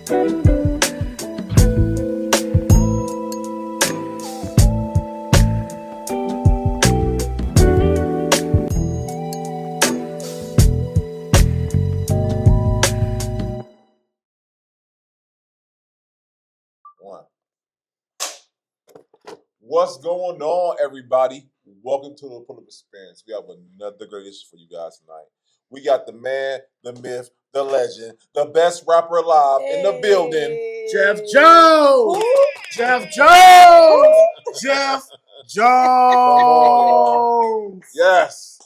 What's going on, everybody? Welcome to the Pull Up Experience. We have another great issue for you guys tonight. We got the man, the myth, the legend, the best rapper alive in the building, Jeff Jones. Jeff Jones. Jeff Jones. Yes.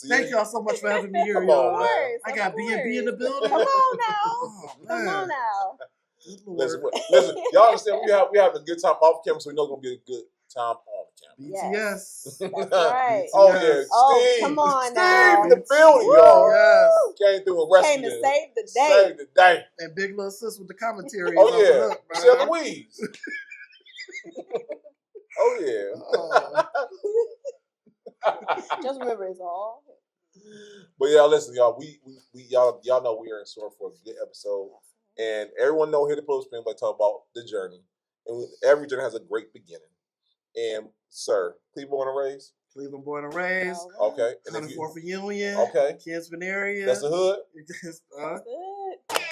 Thank y'all so much for having me here, Come y'all. on, man. I got B&B in the building. Come on now. Oh, Come on now. Listen, y'all understand we having a good time off camera, so we know it's gonna be a good time on camera. BTS. That's right. Oh yeah, Oh, Steve. come on Steve now. in the building, y'all. Yes. Came through and rescued Came to us. save the day. Save the day. And Big Little Sis with the commentary. Oh yeah, Michelle Michelle Louise. Oh yeah. Just remember, it's all. But yeah, listen, y'all. We y'all know we are in store for a good episode, and everyone know here the Pull Up Experience like talk about the journey, and every journey has a great beginning. And sir, Cleveland born and raised. Cleveland born and raised. Okay. 104th Union. Okay. Kinsman area. That's the hood.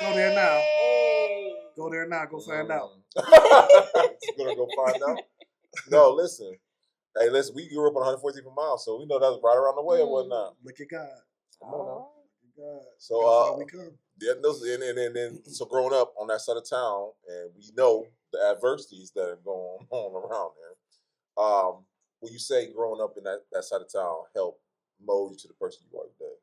Go there now. Hey. Go there now. Go find out. Gonna go find out. No, listen. Hey, listen. We grew up on 114th mile, so we know that's right around the way or whatnot. Look at God. Come on now. Look at God. So we come. So growing up on that side of town, and we know the adversities that are going on around there. When you say growing up in that side of town helped mold you to the person you are today?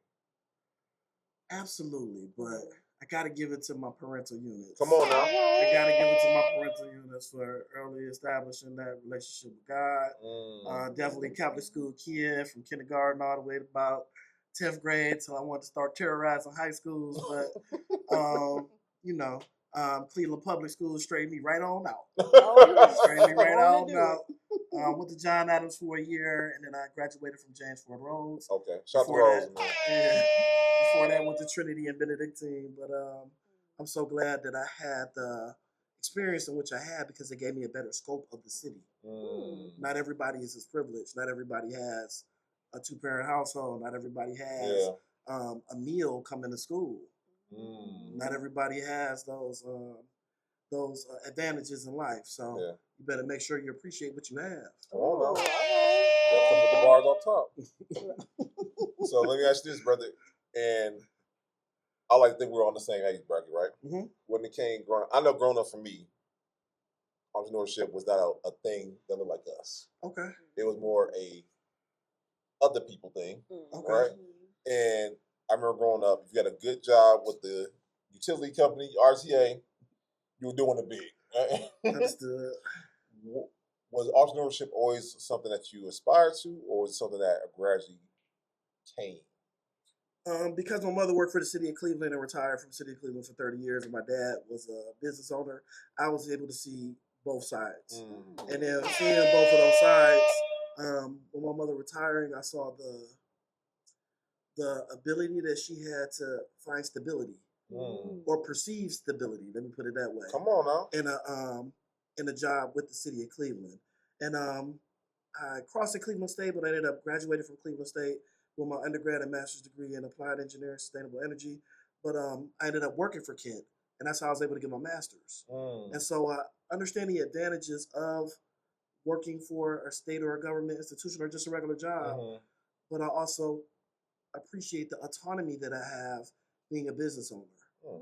Absolutely, but I got to give it to my parental units. Come on now. I got to give it to my parental units for early establishing that relationship with God. Definitely Catholic school kid from kindergarten all the way to about 10th grade till I wanted to start terrorizing high schools. But, Cleveland Public Schools straightened me right on out. Straightened me right on out. Went to John Adams for a year, and then I graduated from James Ford Rhodes. Okay, shout out to Rhodes, man. Yeah. Before that, went to Trinity and Benedictine. But I'm so glad that I had the experience in which I had because it gave me a better scope of the city. Not everybody is as privileged. Not everybody has a 2-parent household. Not everybody has a meal coming to school. Not everybody has those advantages in life. So you better make sure you appreciate what you have. Oh, no. That's some of the bars on top. So let me ask you this, brother. And I like to think we're on the same age bracket, right? Mm-hmm. When it came I know growing up for me, entrepreneurship was not a thing that looked like us. Okay. It was more a other people thing, right? And I remember growing up, if you had a good job with the utility company, RTA, you were doing it big. Right? Understood. Was entrepreneurship always something that you aspired to, or was it something that gradually came? Because my mother worked for the city of Cleveland and retired from the city of Cleveland for 30 years, and my dad was a business owner, I was able to see both sides. And then seeing both of those sides, when my mother retiring, I saw the ability that she had to find stability or perceive stability. Let me put it that way. Come on now. In a job with the city of Cleveland. And I crossed at Cleveland State, but I ended up graduating from Cleveland State with my undergrad and master's degree in applied engineering, sustainable energy. But I ended up working for Kent, and that's how I was able to get my master's. And so I understand the advantages of working for a state or a government institution or just a regular job, but I also appreciate the autonomy that I have being a business owner. I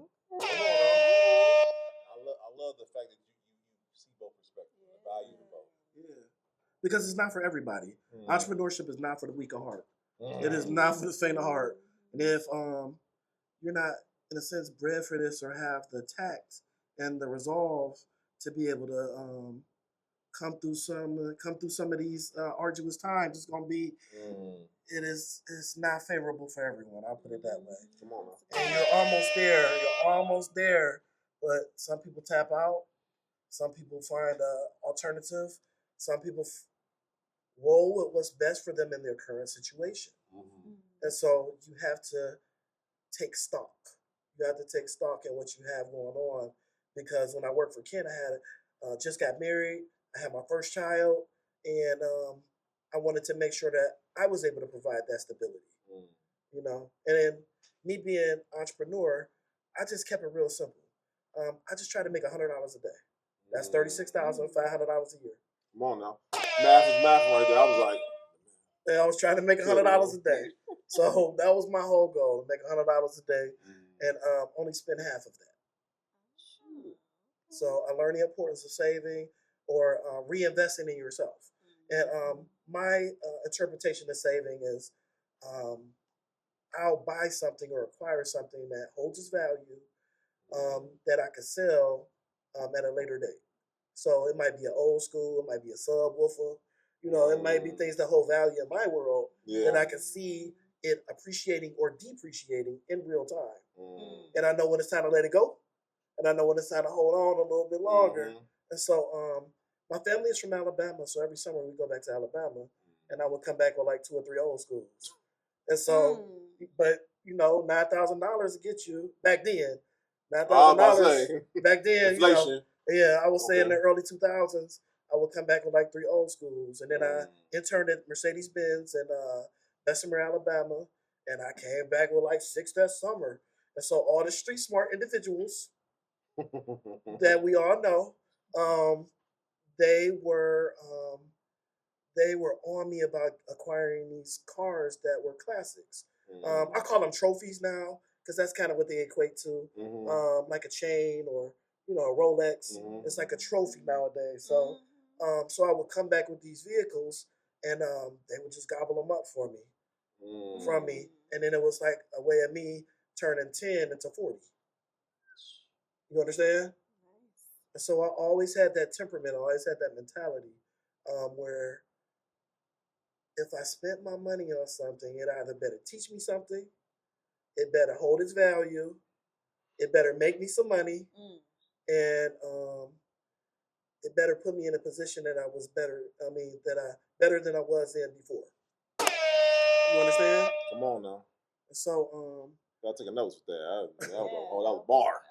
love the fact that you see both perspectives, the value of both. Yeah, because it's not for everybody. Entrepreneurship is not for the weak of heart. It is not for the faint of heart. And if you're not, in a sense, bred for this or have the tact and the resolve to be able to come through some of these arduous times, it's gonna be. It's not favorable for everyone. I'll put it that way. Come on, and you're almost there. But some people tap out. Some people find an alternative. Some people roll with what's best for them in their current situation. And so you have to take stock. You have to take stock in what you have going on. Because when I worked for Ken, I had just got married. I had my first child, and I wanted to make sure that I was able to provide that stability. Mm. You know, and then me being entrepreneur, I just kept it real simple. I just try to make $100 a day. That's $36,500 a year. Come on now. Math is math right there. I was like, And I was trying to make $100 a day. So that was my whole goal, to make $100 a day and only spend half of that. So I learned the importance of saving or reinvesting in yourself. And my interpretation of saving is I'll buy something or acquire something that holds its value that I could sell at a later date. So it might be an old school, it might be a subwoofer, you know, it might be things that hold value in my world that I can see it appreciating or depreciating in real time. And I know when it's time to let it go, and I know when it's time to hold on a little bit longer. And so my family is from Alabama, so every summer we go back to Alabama, and I would come back with like 2 or 3 old schools. And so, but you know, $9,000 to get you back then. $9,000 back then. Inflation. You know, I would say in the early 2000s, I would come back with like 3 old schools, and then I interned at Mercedes Benz in Bessemer, Alabama, and I came back with like 6 that summer. And so all the street smart individuals that we all know, they were on me about acquiring these cars that were classics. I call them trophies now because that's kind of what they equate to, like a chain or a Rolex. It's like a trophy nowadays. So so I would come back with these vehicles, and they would just gobble them up for me, from me, and then it was like a way of me turning 10 into 40. You understand? And so I always had that temperament. I always had that mentality where if I spent my money on something, it either better teach me something, it better hold its value, it better make me some money, and it better put me in a position that I was better. I mean, better than I was in before. You understand? Come on now. So Gotta take a note with that. That was a bar.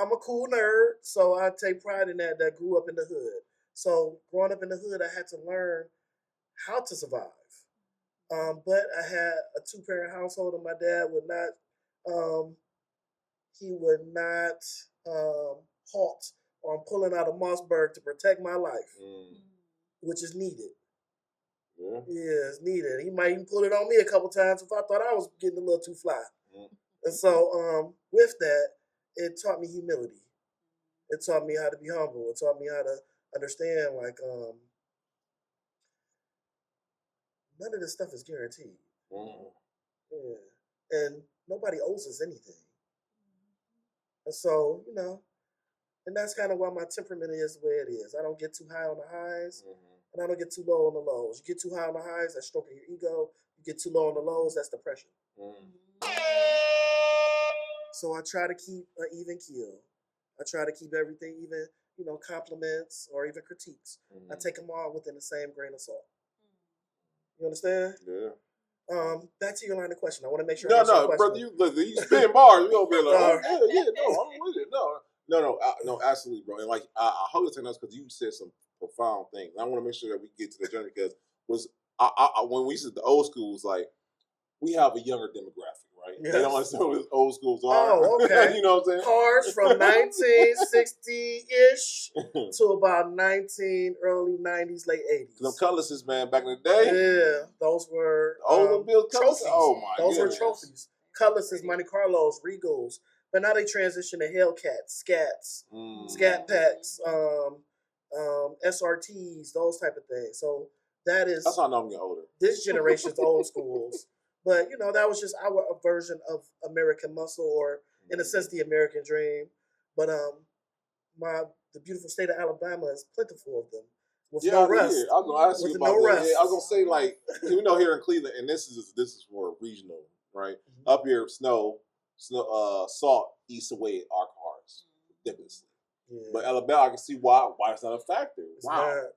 I'm a cool nerd, so I take pride in that. That grew up in the hood. So growing up in the hood, I had to learn how to survive. But I had a 2-parent household, and my dad would not. He would not halt on pulling out of Mossberg to protect my life, which is needed. Yeah, it's needed. He might even pull it on me a couple times if I thought I was getting a little too fly. And so with that, it taught me humility. It taught me how to be humble. It taught me how to understand, like, none of this stuff is guaranteed. Yeah. And nobody owes us anything. And so, and that's kind of why my temperament is the way it is. I don't get too high on the highs, and I don't get too low on the lows. You get too high on the highs, that's stroking your ego. You get too low on the lows, that's depression. So I try to keep an even keel. I try to keep everything even, compliments or even critiques. I take them all within the same grain of salt. You understand? Yeah. Back to your line of question. I want to make sure. No, brother, you spin bars. You over there like, I'm with it. No, absolutely, bro. And like, I hope you're taking us because you said some profound things. I want to make sure that we get to the journey because when we said the old schools, like, we have a younger demographic, right? Yes. They don't understand what old schools are. Oh, okay. You know what I'm saying? Cars from 1960-ish to about early 90s, late 80s. Them Cutlasses, man, back in the day. Yeah, those were trophies. Oh, my Those goodness. were trophies. Cutlasses, Monte Carlos, Regals. But now they transition to Hellcats, Scats, Scat Packs, SRTs, those type of things. So that's how I know I'm getting older. This generation's old schools. But, that was just our version of American muscle, or in a sense, the American dream. But the beautiful state of Alabama is plentiful of them. With no rust. I was going to ask you about that. Yeah, I was going to say, like, here in Cleveland, and this is for regional, right? Up here, snow, salt eats away our cars ridiculously. Yeah. But Alabama, I can see why it's not a factor. It's not.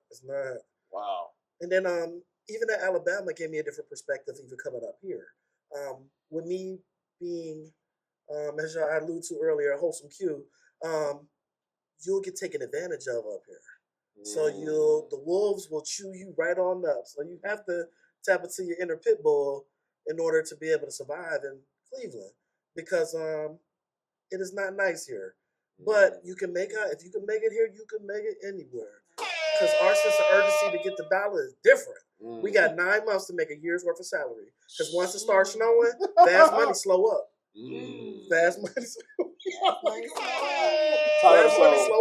Wow. And then even at Alabama gave me a different perspective even coming up here. With me being as I alluded to earlier, Wholesome Q, you'll get taken advantage of up here. So the wolves will chew you right on up. So you have to tap into your inner pit bull in order to be able to survive in Cleveland, because it is not nice here. But you can make it. If you can make it here, you can make it anywhere. Because our sense of urgency to get the dollar is different. We got 9 months to make a year's worth of salary. Because once it starts snowing, fast money slow up. Fast money slow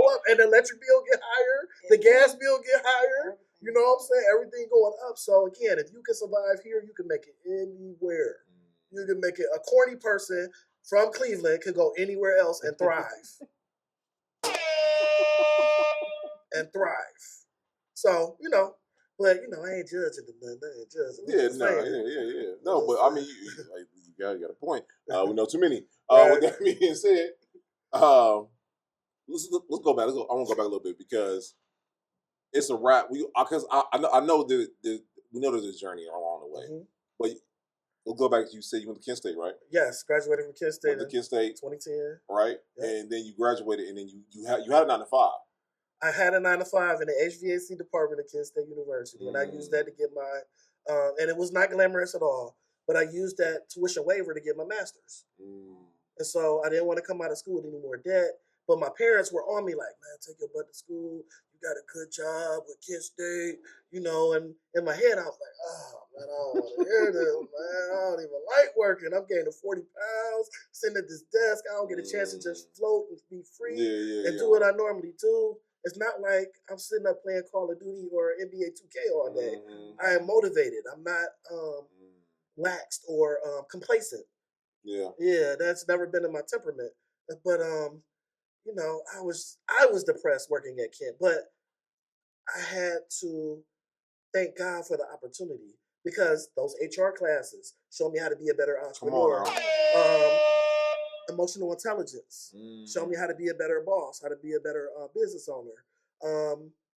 up, and the electric bill get higher, the gas bill get higher. You know what I'm saying? Everything going up. So again, if you can survive here, you can make it anywhere. You can make it. A corny person from Cleveland could go anywhere else and thrive. And thrive. So, but I ain't judging the I ain't judging. Yeah. No, but I mean, you got a point. We know too many. With that being said, let's go back. I want to go back a little bit because it's a wrap. Because I know that we know there's a journey along the way, but we'll go back. You said you went to Kent State, right? Yes, graduated from Kent State. Went to Kent State, 2010. right? Yep. And then you graduated, and then you had a 9 to 5. I had a 9 to 5 in the HVAC department at Kent State University, and I used that to get my, and it was not glamorous at all, but I used that tuition waiver to get my master's. And so I didn't want to come out of school with any more debt, but my parents were on me like, man, take your butt to school. You got a good job with Kent State, and in my head I was like, oh, man, I don't want to hear this, man. I don't even like working. I'm gaining 40 pounds, sitting at this desk. I don't get a chance to just float and be free and do what I normally do. It's not like I'm sitting up playing Call of Duty or NBA 2K all day. I am motivated. I'm not laxed or complacent. Yeah, that's never been in my temperament. But I was depressed working at Kent, but I had to thank God for the opportunity because those HR classes showed me how to be a better entrepreneur. Emotional intelligence showed me how to be a better boss, how to be a better business owner,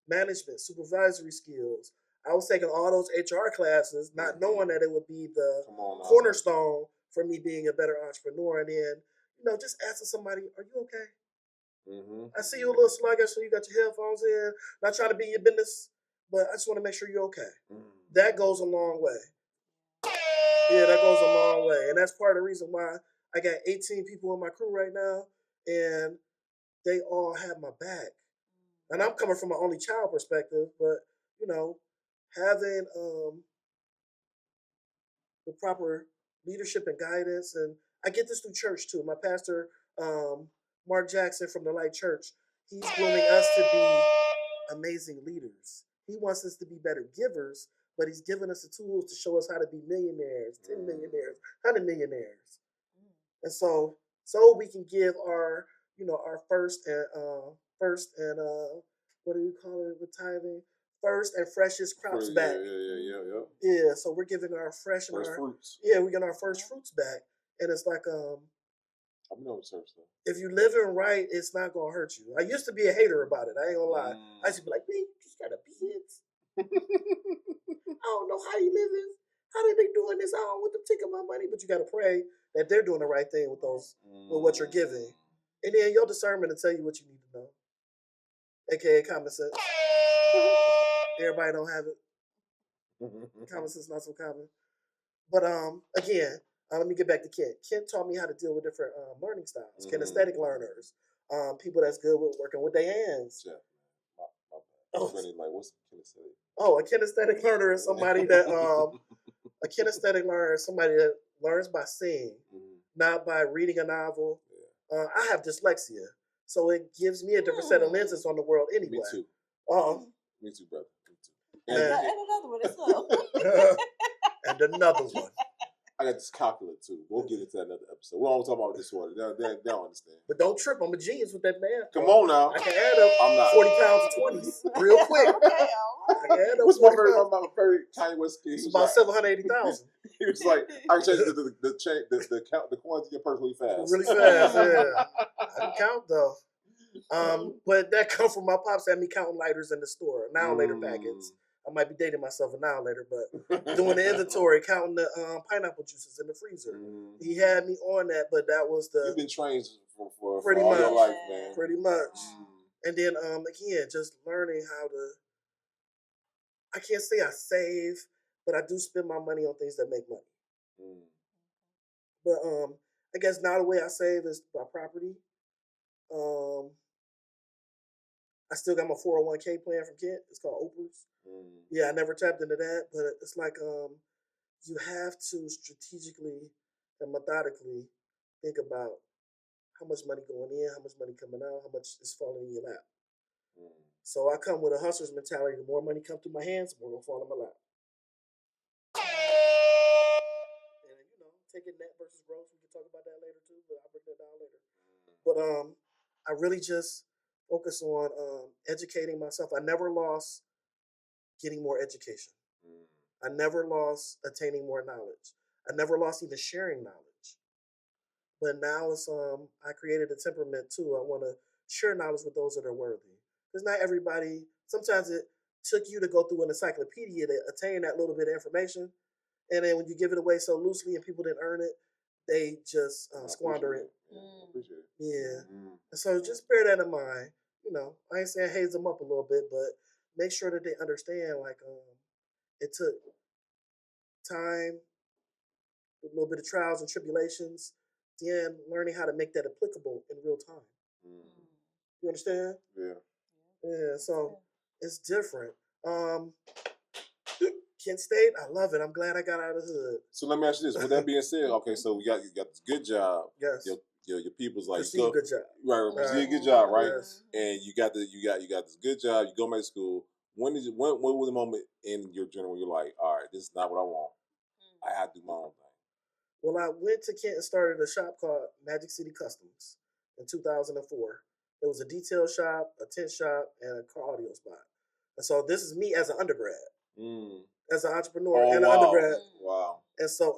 management, supervisory skills. I was taking all those HR classes, not knowing that it would be the cornerstone for me being a better entrepreneur. And then, just asking somebody, "Are you okay? I see you a little sluggish, so you got your headphones in. Not trying to be your business, but I just want to make sure you're okay." That goes a long way. Yeah, that goes a long way, and that's part of the reason why I got 18 people in my crew right now, and they all have my back. And I'm coming from an only child perspective, but having the proper leadership and guidance, and I get this through church too. My pastor, Mark Jackson from the Light Church, he's grooming us to be amazing leaders. He wants us to be better givers, but he's giving us the tools to show us how to be millionaires, 10 millionaires, 100 millionaires. And so we can give our first and what do you call it with tithing? First and freshest crops back. Yeah. So we're giving our fresh fruits. Yeah, we're getting our first fruits back, and it's like I've known church though. If you living right, it's not gonna hurt you. I used to be a hater about it. I ain't gonna lie. I used to be like, man, you just got a kids. I don't know how you living. How are they doing this? I don't want them taking my money, but you gotta pray that they're doing the right thing with with what you're giving, and then your discernment to tell you what you need to know, aka common sense. Everybody don't have it. Common sense not so common. But again, let me get back to Kent. Kent taught me how to deal with different learning styles. Kinesthetic learners, people that's good with working with their hands. Yeah. Like, what's kinesthetic? Oh, a kinesthetic learner is somebody that a kinesthetic learner is somebody that learns by seeing, not by reading a novel. I have dyslexia, so it gives me a different set of lenses on the world anyway. Me too. Me too, brother. Me too. And another one as well. And another one. I got this calculator too. We'll get into another episode. We don't talk about disorder. They don't understand. But don't trip. I'm a genius with that math. Come on now. I can add up I'm not. 40 pounds of 20s real quick. Okay, I can add up What's my very Kanye West scheme? It's about 780,000. He was like, I can change the coins in your purse really fast. Really fast, yeah. I can count though. But that comes from my pops had me counting lighters in the store. Now later packets. I might be dating myself an hour later, but doing the inventory, counting the pineapple juices in the freezer. Mhm. He had me on that, but that was You've the been trained for Pretty all your much. life, man. pretty much. Mm. And then again, just learning how to. I can't say I save, but I do spend my money on things that make money. Mm. But I guess now the way I save is by property. I still got my 401k plan from Kent. It's called Oprah's. Mm. Yeah, I never tapped into that, but it's like you have to strategically and methodically think about how much money going in, how much money coming out, how much is falling in your lap. Mm. So I come with a hustler's mentality. The more money come through my hands, the more will fall in my lap. And taking net versus gross, we can talk about that later too, but I'll break that down later. But I really just focus on educating myself. I never lost getting more education. Mm. I never lost attaining more knowledge. I never lost even sharing knowledge. But now it's I created a temperament too. I want to share knowledge with those that are worthy. Because not everybody. Sometimes it took you to go through an encyclopedia to attain that little bit of information, and then when you give it away so loosely and people didn't earn it, they just squander it. Yeah, I appreciate it. Yeah. Mm. And so just bear that in mind. I ain't saying haze them up a little bit, but make sure that they understand like it took time, a little bit of trials and tribulations, then learning how to make that applicable in real time. Mm. You understand? Yeah. Yeah. So it's different. Kent State, I love it. I'm glad I got out of the hood. So let me ask you this. With that being said, okay, so you got this good job. Yes. Your people's like Perceived good job. right, perceived good job, right? Yes. And you got this good job. You go back to school. When was the moment in your journey where you're like, all right, this is not what I want. I have to do my own thing. Well, I went to Kent and started a shop called Magic City Customs in 2004. It was a detail shop, a tent shop, and a car audio spot. And so this is me as an undergrad, as an entrepreneur and an undergrad. Wow. And so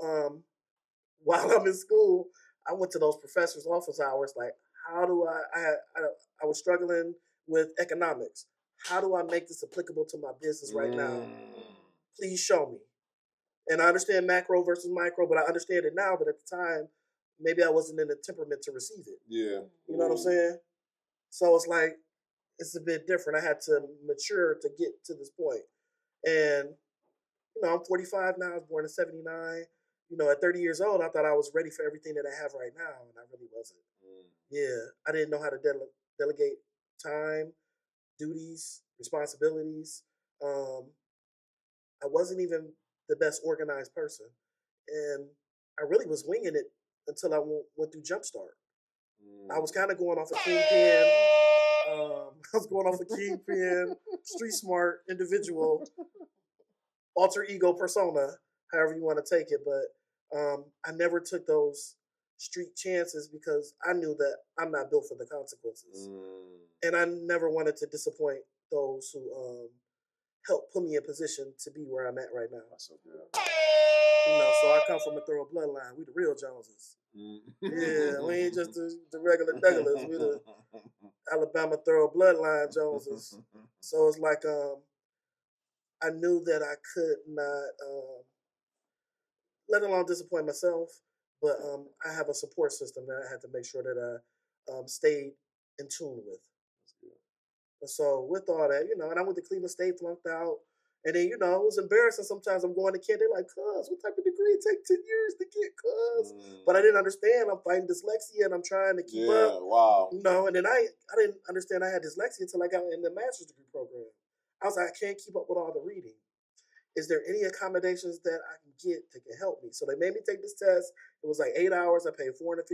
while I'm in school, I went to those professors' office hours. Like, how do I was struggling with economics. How do I make this applicable to my business right now? Please show me. And I understand macro versus micro, but I understand it now. But at the time, maybe I wasn't in the temperament to receive it. Yeah. You know what I'm saying? So it's like, it's a bit different. I had to mature to get to this point. And, I'm 45 now. I was born in 79. At 30 years old, I thought I was ready for everything that I have right now. And I really wasn't. Yeah. I didn't know how to delegate time, duties, responsibilities. I wasn't even the best organized person. And I really was winging it until I went through Jumpstart. I was kind of going off a kingpin. I was going off a kingpin, street smart individual, alter ego persona, however you want to take it. But I never took those street chances because I knew that I'm not built for the consequences. And I never wanted to disappoint those who helped put me in position to be where I'm at right now. That's so good. So I come from a thorough bloodline. We the real Joneses. Yeah, we ain't just the regular Douglas. We the Alabama thorough bloodline Joneses. So it's like I knew that I could not, let alone disappoint myself, but I have a support system that I had to make sure that I stayed in tune with. And so with all that, and I went to Cleveland State, flunked out. And then, it was embarrassing. Sometimes I'm going to Kent, they're like, cuz, what type of degree? It take 10 years to get, cuz. But I didn't understand. I'm fighting dyslexia and I'm trying to keep up. Wow. And then I didn't understand I had dyslexia until I got in the master's degree program. I was like, I can't keep up with all the reading. Is there any accommodations that I can get that can help me? So they made me take this test. It was like 8 hours. I paid $450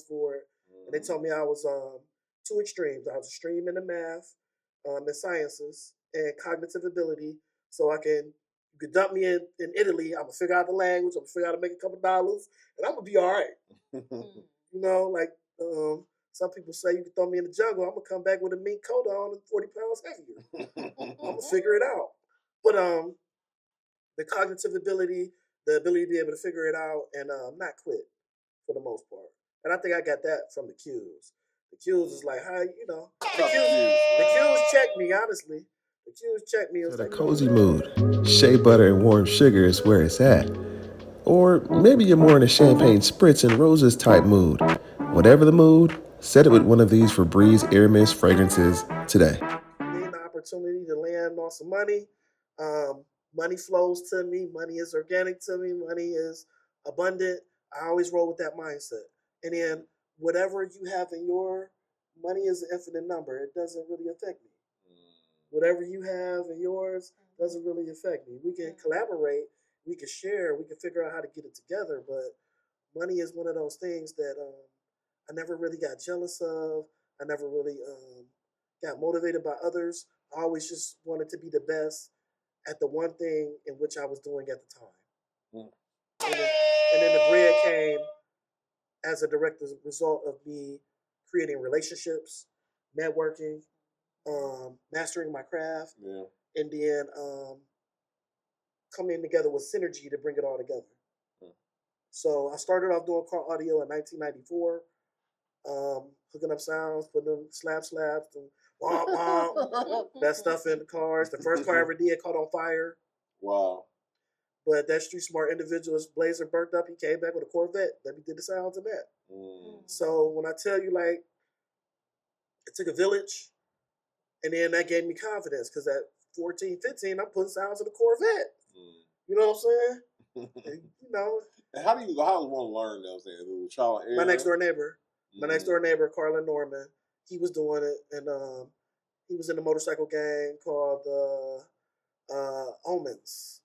for it. And they told me I was two extremes. I was extreme in the math, the sciences, and cognitive ability. So you could dump me in Italy. I'm going to figure out the language. I'm going to figure out how to make a couple dollars. And I'm going to be all right. Like some people say you can throw me in the jungle. I'm going to come back with a mink coat on and 40 pounds heavier. I'm going to figure it out. But the cognitive ability, the ability to be able to figure it out and not quit for the most part. And I think I got that from the Qs. The Qs is like, how, the Qs checked me, honestly. The Qs checked me. It was The like, cozy mood. shea butter and warm sugar is where it's at. Or maybe you're more in a champagne spritz and roses type mood. Whatever the mood, set it with one of these Febreze Air Mist fragrances today. Getting the opportunity to land on some money. Money flows to me. Money is organic to me. Money is abundant. I always roll with that mindset. And then whatever you have in your money is an infinite number. It doesn't really affect me. Whatever you have in yours doesn't really affect me. We can collaborate. We can share. We can figure out how to get it together. But money is one of those things that I never really got jealous of. I never really got motivated by others. I always just wanted to be the best at the one thing in which I was doing at the time. And then the bread came as a direct result of me creating relationships, networking, mastering my craft, and then coming together with synergy to bring it all together. So I started off doing car audio in 1994, hooking up sounds, putting them slaps, and womp womp, that stuff in the cars. The first car I ever did caught on fire. Wow. But that street smart individual's blazer burnt up. He came back with a Corvette. Let me did the sounds of that. So when I tell you, like, it took a village, and then that gave me confidence because at 14, 15, I'm putting sounds in the Corvette. You know what I'm saying? And, you know. And how do one learn those things? Little trial and error? My next door neighbor, Carlin Norman, he was doing it, and he was in the motorcycle gang called Omens.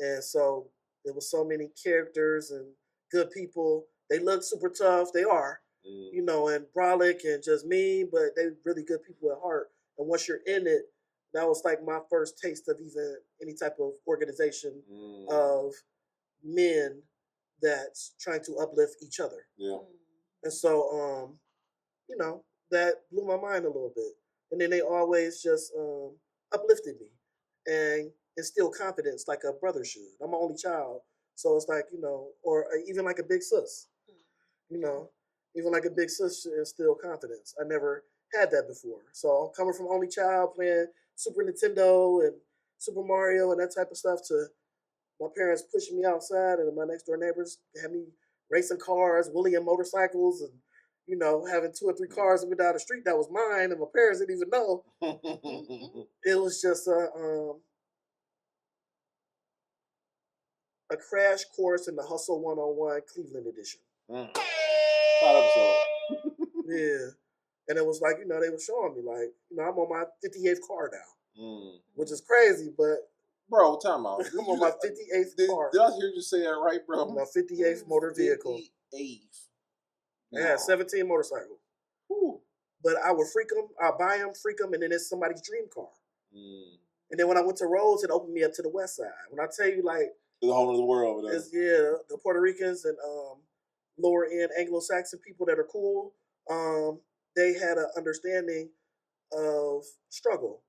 And so there was so many characters and good people. They look super tough. They are, you know, and brolic and just mean, but they really good people at heart. And once you're in it, that was like my first taste of even any type of organization of men that's trying to uplift each other. Yeah. And so, you know, that blew my mind a little bit. And then they always just uplifted me and instilled confidence like a brother should. I'm my only child. So it's like, you know, or even like a big sis, you know, even like a big sis should instill confidence. I never had that before. So coming from only child playing Super Nintendo and Super Mario and that type of stuff to my parents pushing me outside and my next door neighbors had me racing cars, wheeling motorcycles, and, you know, having 2 or 3 cars up and down the street that was mine and my parents didn't even know. It was just a crash course in the Hustle 101 Cleveland edition. Yeah. And it was like, you know, they were showing me, like, you know, I'm on my 58th car now, which is crazy, but. Bro, time out. I'm on my 58th car. Did I hear you say that right, bro? My 58th motor vehicle. 58th. I had 17 motorcycles. But I would freak them, I'll buy them, freak them, and then it's somebody's dream car. And then when I went to Rhodes, it opened me up to the West Side. When I tell you, like, the whole other world. Yeah, the Puerto Ricans and lower end Anglo-Saxon people that are cool, they had an understanding of struggle,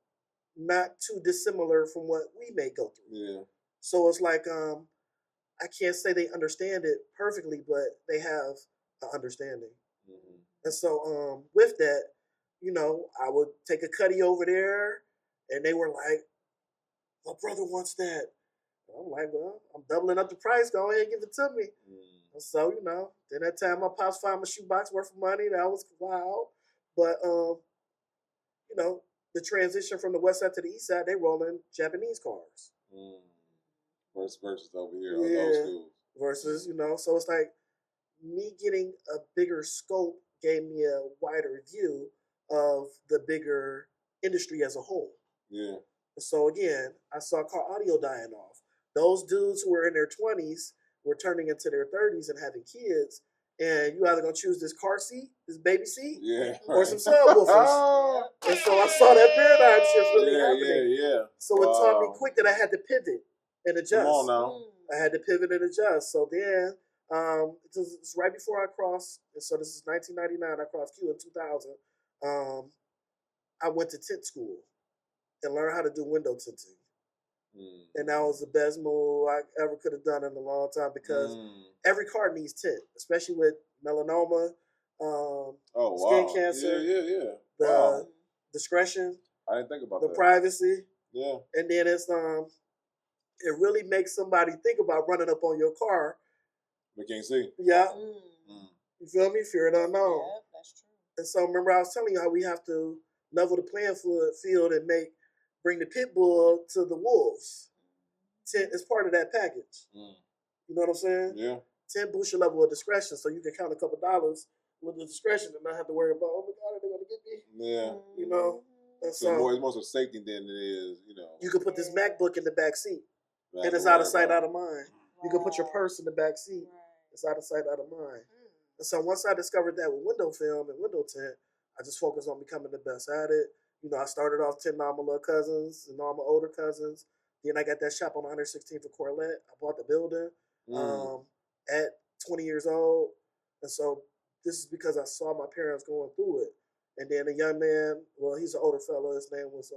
not too dissimilar from what we may go through. Yeah. So it's like, I can't say they understand it perfectly, but they have an understanding. And so with that, you know, I would take a cutty over there, and they were like, my brother wants that. I'm like, well, I'm doubling up the price. Go ahead and give it to me. And so, you know, then that time my pops found my shoebox worth of money. That was wild. But, you know, the transition from the west side to the east side, they rolling Japanese cars. Versus over here. Yeah. Versus, you know, so it's like me getting a bigger scope gave me a wider view of the bigger industry as a whole. Yeah. So again, I saw car audio dying off. Those dudes who were in their 20s were turning into their 30s and having kids. And you either gonna choose this car seat, this baby seat, or some subwoofers. And so I saw that paradigm shift really happening. Yeah. So it taught me quick that I had to pivot and adjust. Come on now. I had to pivot and adjust. So then, it's right before I crossed. And so this is 1999. I crossed Q in 2000. I went to tint school and learned how to do window tinting. And that was the best move I ever could have done in a long time because every car needs tint, especially with melanoma, skin cancer, the discretion. I didn't think about the that. Privacy. Yeah. And then it's it really makes somebody think about running up on your car. We can't see. Yeah, Mm. you feel me? Fear the unknown. Yeah, that's true. And so remember, I was telling you how we have to level the playing field and bring the pit bull to the wolves. 10 is part of that package. Mm. You know what I'm saying? Yeah. 10 boosts your level of discretion, so you can count a couple dollars with the discretion and not have to worry about, oh my God, are they gonna get me? Yeah. You know. And So more, it's more so safety than it is, you know. you can put this MacBook in the back seat, not and to it's out worry of sight, about. out of mind. You can put your purse in the back seat. It's out of sight, out of mind. And so once I discovered that with window film and window tint, I just focused on becoming the best at it. You know, I started off tinting all my little cousins and all my older cousins. Then I got that shop on 116th for Corlette. I bought the building at 20 years old. And so this is because I saw my parents going through it. And then a young man, well, he's an older fellow. His name was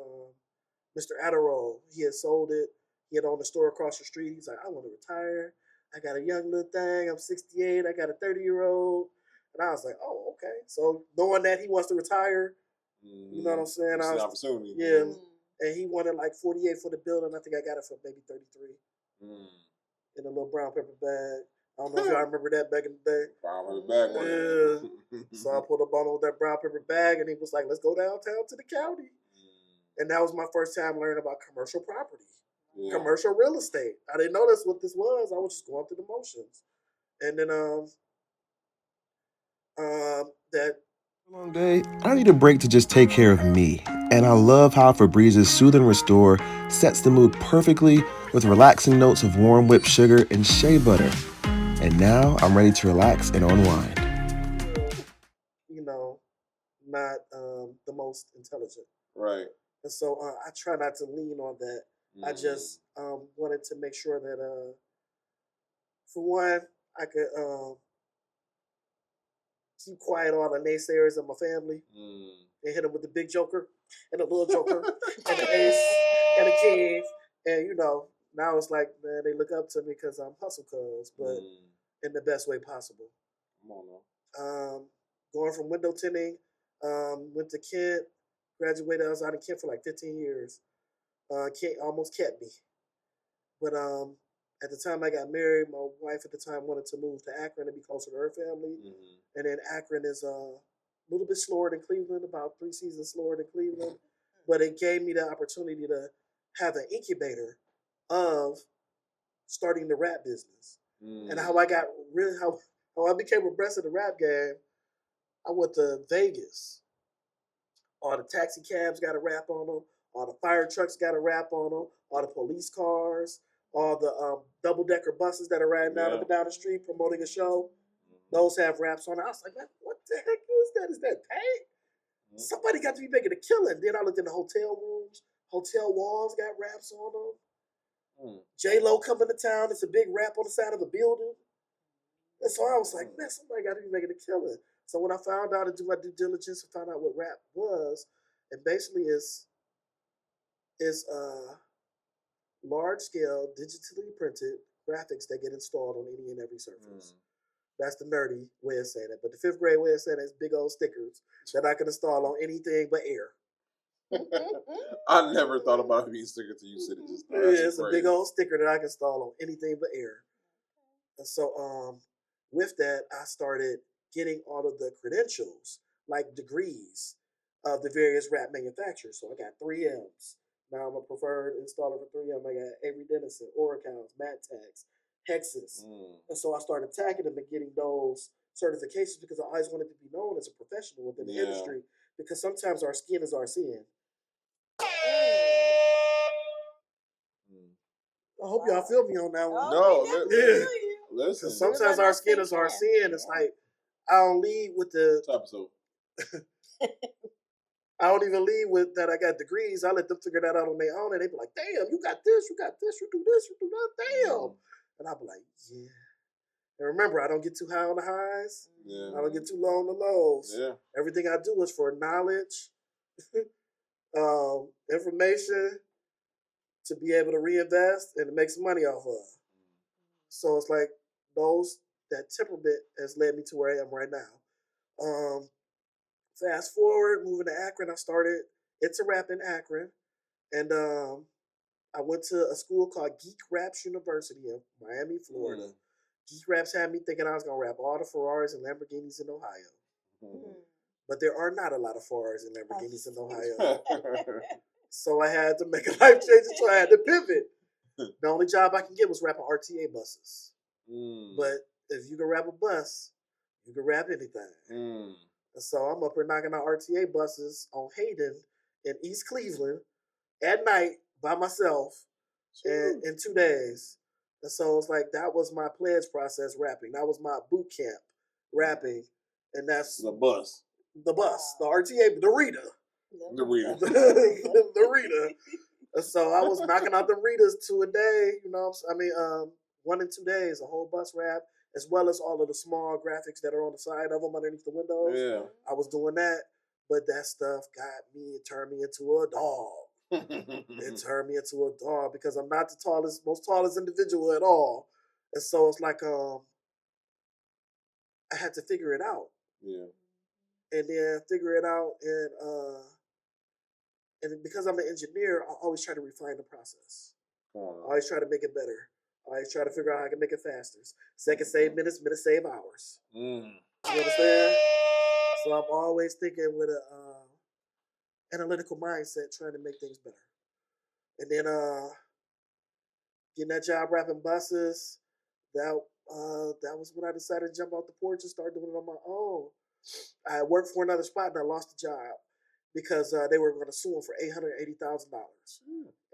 Mr. Adderall. He had sold it. He had owned a store across the street. He's like, I want to retire. I got a young little thing. I'm 68. I got a 30-year-old. And I was like, oh, okay. So knowing that he wants to retire, you know what I'm saying? It's an opportunity. Yeah. And he wanted like 48 for the building. I think I got it for maybe 33 in a little brown paper bag. I don't know if y'all remember that back in the day. Brown paper bag. Yeah. So I pulled up on him with that brown paper bag, and he was like, let's go downtown to the county. And that was my first time learning about commercial property, commercial real estate. I didn't know that's what this was. I was just going through the motions. And then that Long day, I need a break to just take care of me. And I love how Febrez's Soothe and Restore sets the mood perfectly with relaxing notes of warm whipped sugar and shea butter. And now I'm ready to relax and unwind. you know, not the most intelligent. Right. And so I try not to lean on that. I just wanted to make sure that, for one, I could keep quiet all the naysayers of my family and hit them with the big joker and the little joker and the ace and the king. And, you know, now it's like, man, they look up to me because I'm hustle cuz, but in the best way possible. Come on now. Going from window tinting, went to Kent, graduated. I was out in Kent for like 15 years. Kent almost kept me. But at the time I got married, my wife at the time wanted to move to Akron to be closer to her family. And then Akron is a little bit slower than Cleveland, about 3 seasons slower than Cleveland. But it gave me the opportunity to have an incubator of starting the rap business. And how I got really, how I became abreast of the rap game, I went to Vegas. All the taxi cabs got a rap on them. All the fire trucks got a rap on them. All the police cars. All the double-decker buses that are riding down up and down the street promoting a show. Those have raps on it. I was like, what the heck is that? Is that paint? Somebody got to be making a killing. Then I looked in the hotel rooms. Hotel walls got raps on them. J-Lo coming to town. It's a big rap on the side of a building. And so I was like, man, somebody got to be making a killing. So when I found out to do my due diligence and found out what rap was, it basically is large-scale, digitally printed graphics that get installed on any and every surface. That's the nerdy way of saying it. But the 5th grade way of saying it is big old stickers that I can install on anything but air. I never thought about it being sticker till you said it just now. Yeah, it's a big old sticker that I can install on anything but air. And so with that, I started getting all of the credentials, like degrees of the various rap manufacturers. So I got 3Ms. Now I'm a preferred installer for 3M. I got Avery Dennison, Oracals, Mattax, Hexus. And so I started tagging them and getting those certifications because I always wanted to be known as a professional within the industry, because sometimes our skin is our sin. I hope y'all feel me on that one. No, listen. Sometimes our skin is our sin. It's like, I don't lead with the... I don't even lead with that I got degrees. I let them figure that out on their own. And they be like, damn, you got this, you do this, you do that, damn. And I'll be like, yeah. And remember, I don't get too high on the highs. I don't get too low on the lows. Everything I do is for knowledge, information, to be able to reinvest and to make some money off of. So it's like that temperament has led me to where I am right now. Fast forward, moving to Akron, I started It's a Rap in Akron. And I went to a school called Geek Raps University in Miami, Florida. Geek Raps had me thinking I was gonna rap all the Ferraris and Lamborghinis in Ohio, but there are not a lot of Ferraris and Lamborghinis in Ohio. So I had to make a life change, so I had to pivot. The only job I can get was rapping RTA buses. But if you can rap a bus, you can rap anything. And so I'm up here knocking out RTA buses on Hayden in East Cleveland at night by myself in 2 days. And so it's like that was my pledge process rapping. That was my boot camp rapping. And that's The bus. the RTA, the Rita. The Rita. The Rita. And so I was knocking out the Ritas 2 a day, you know. I mean, 1 in 2 days, a whole bus rap, as well as all of the small graphics that are on the side of them underneath the windows. Yeah. I was doing that, but that stuff got me. It turned me into a dog. It turned me into a dog because I'm not the most tallest individual at all, and so it's like I had to figure it out. Yeah. And then figure it out, and because I'm an engineer, I always try to refine the process. I always try to make it better. I always try to figure out how I can make it faster. Second save minutes, minutes save hours. You understand? So I'm always thinking with a analytical mindset, trying to make things better. And then getting that job rapping buses, that was when I decided to jump off the porch and start doing it on my own. I worked for another spot and I lost the job because they were going to sue them for $880,000.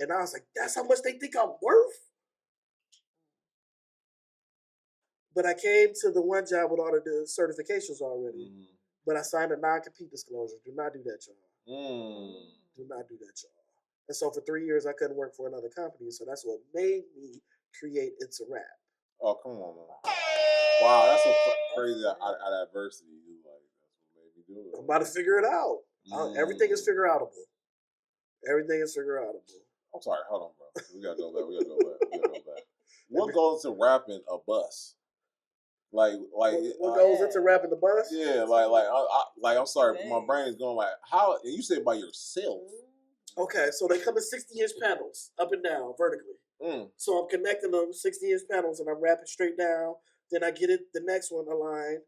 And I was like, that's how much they think I'm worth? But I came to the one job with all of the certifications already. But I signed a non-compete disclosure. Do not do that, y'all. Do not do that, y'all. And so for 3 years, I couldn't work for another company. So that's what made me create It's a Rap. Oh, come on, man. Wow, that's a crazy adversity. Like, that's what made me do it. I'm about to figure it out. Everything is figure outable. Everything is figure outable. I'm sorry, hold on, bro. We gotta go back. What goes into rapping a bus? What goes into rapping the bus? Yeah, I'm sorry, my brain is going like, how? And you said by yourself. Okay, so they come in 60-inch panels, up and down, vertically. So I'm connecting them 60-inch panels, and I'm rapping straight down. Then I get it, the next one aligned.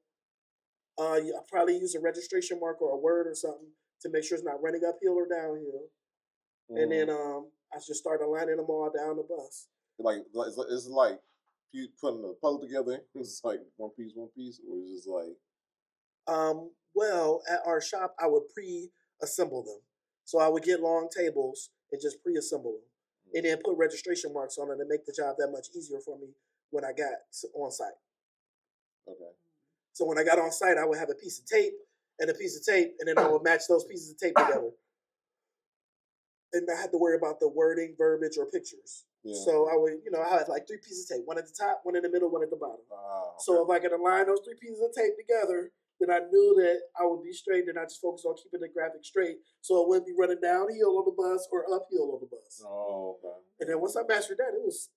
I probably use a registration mark or a word or something to make sure it's not running uphill or downhill. And then I just start aligning them all down the bus. It's like you putting the puzzle together. It's like one piece, or it's just like. Well, at our shop, I would pre-assemble them. So I would get long tables and just pre-assemble them, and then put registration marks on it to make the job that much easier for me when I got on site. Okay. So when I got on site, I would have a piece of tape, and then I would match those pieces of tape together. And I had to worry about the wording, verbiage, or pictures. Yeah. So I would, I had like 3 pieces of tape, one at the top, one in the middle, one at the bottom. Okay. So if I could align those 3 pieces of tape together, then I knew that I would be straight, and I just focused on keeping the graphic straight, so it wouldn't be running downhill on the bus or uphill on the bus. Oh, okay. And then once I mastered that, it was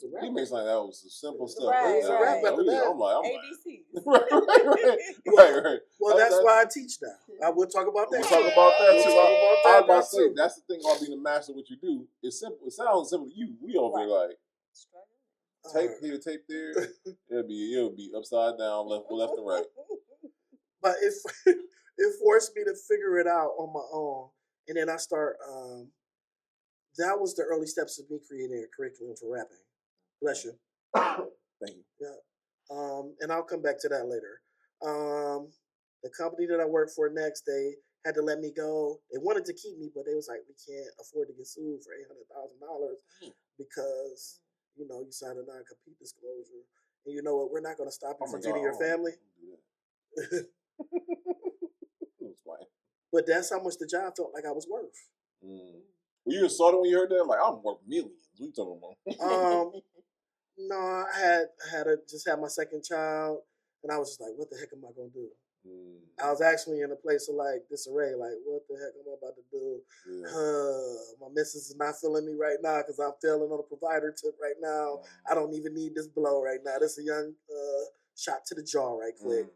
a rap. You made like that was a simple stuff. Right, It was a rap after that. I'm like, ABC. Right. Well, that's why I teach now. I will talk about that. We'll talk about that too. I was about to say, too. that's the thing about being a master of what you do. It's simple. It sounds simple to you. We over here like tape here, tape there. It'll be upside down, left and right. But it forced me to figure it out on my own, and then I start. That was the early steps of me creating a curriculum for rapping. Bless you. Thank you. Yeah. And I'll come back to that later. The company that I worked for next, they had to let me go. They wanted to keep me, but they was like, we can't afford to get sued for $800,000 because, you signed a non-compete disclosure. And you know what? We're not going to stop you from feeding your family. But that's how much the job felt like I was worth. Were you excited when you heard that? Like, I'm worth millions. What you talking about? No, I just had my second child, and I was just like, what the heck am I going to do? I was actually in a place of like disarray, like, what the heck am I about to do? Yeah. My missus is not feeling me right now because I'm failing on a provider tip right now. I don't even need this blow right now. This is a young shot to the jaw right quick.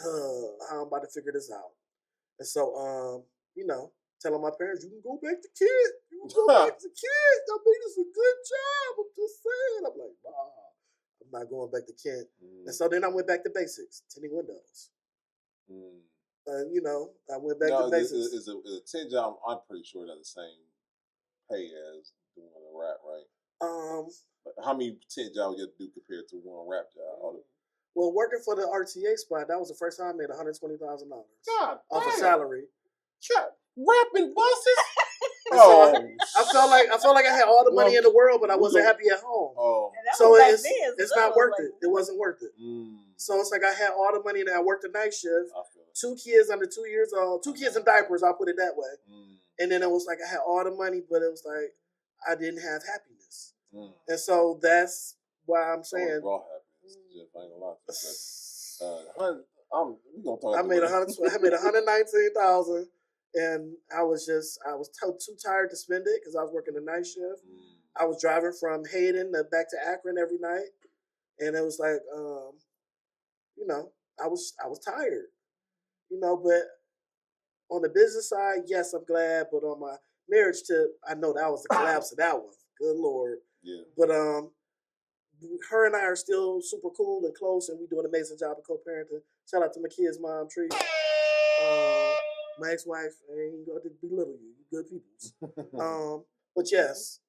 How I'm about to figure this out. And so, telling my parents, you can go back to Kent. You can go back to Kent. I mean, it's a good job. I'm just saying. I'm like, nah, I'm not going back to Kent. And so then I went back to basics, tinting windows. You know, I went back to basics. Is a tent job, I'm pretty sure that's the same pay as doing a rap, right? How many tent jobs you have to do compared to one rap job? Well, working for the RTA spot, that was the first time I made $120,000 God off a damn. salary. God, rapping buses? So I felt like I had all the money in the world, but I wasn't happy at home. So it's not worth it. It wasn't worth it. So it's like I had all the money and I worked a night shift. 2 kids under 2 years old, 2 kids in diapers, I'll put it that way. And then it was like I had all the money, but it was like I didn't have happiness. And so that's why I'm saying. Raw happiness. Just ain't a lot. We gonna talk. I made $119,000, and I was too tired to spend it because I was working the night shift. I was driving from Hayden back to Akron every night, and it was like, you know, I was tired, you know. But on the business side, yes, I'm glad. But on my marriage tip, I know that was the collapse of that one. Good Lord. Yeah. But her and I are still super cool and close, and we do an amazing job of co-parenting. Shout out to my kids' mom, Tree. My ex-wife, I ain't going to belittle you. You good peoples. But yes,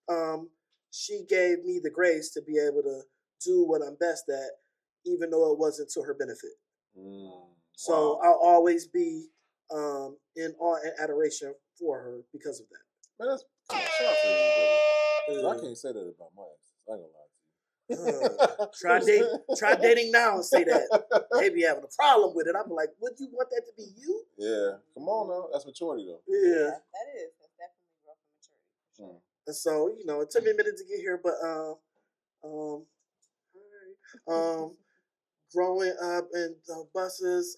she gave me the grace to be able to do what I'm best at, even though it wasn't to her benefit. So I'll always be in awe and adoration for her because of that. Man, that's shout out to you, brother. I can't say that about my ex. I ain't gonna lie. Try dating now and say that. They be having a problem with it. I'm like, would you want that to be you? Yeah. Come on now. That's maturity though. Yeah. That is. That's definitely growth and maturity. And so, you know, it took me a minute to get here, but growing up in buses,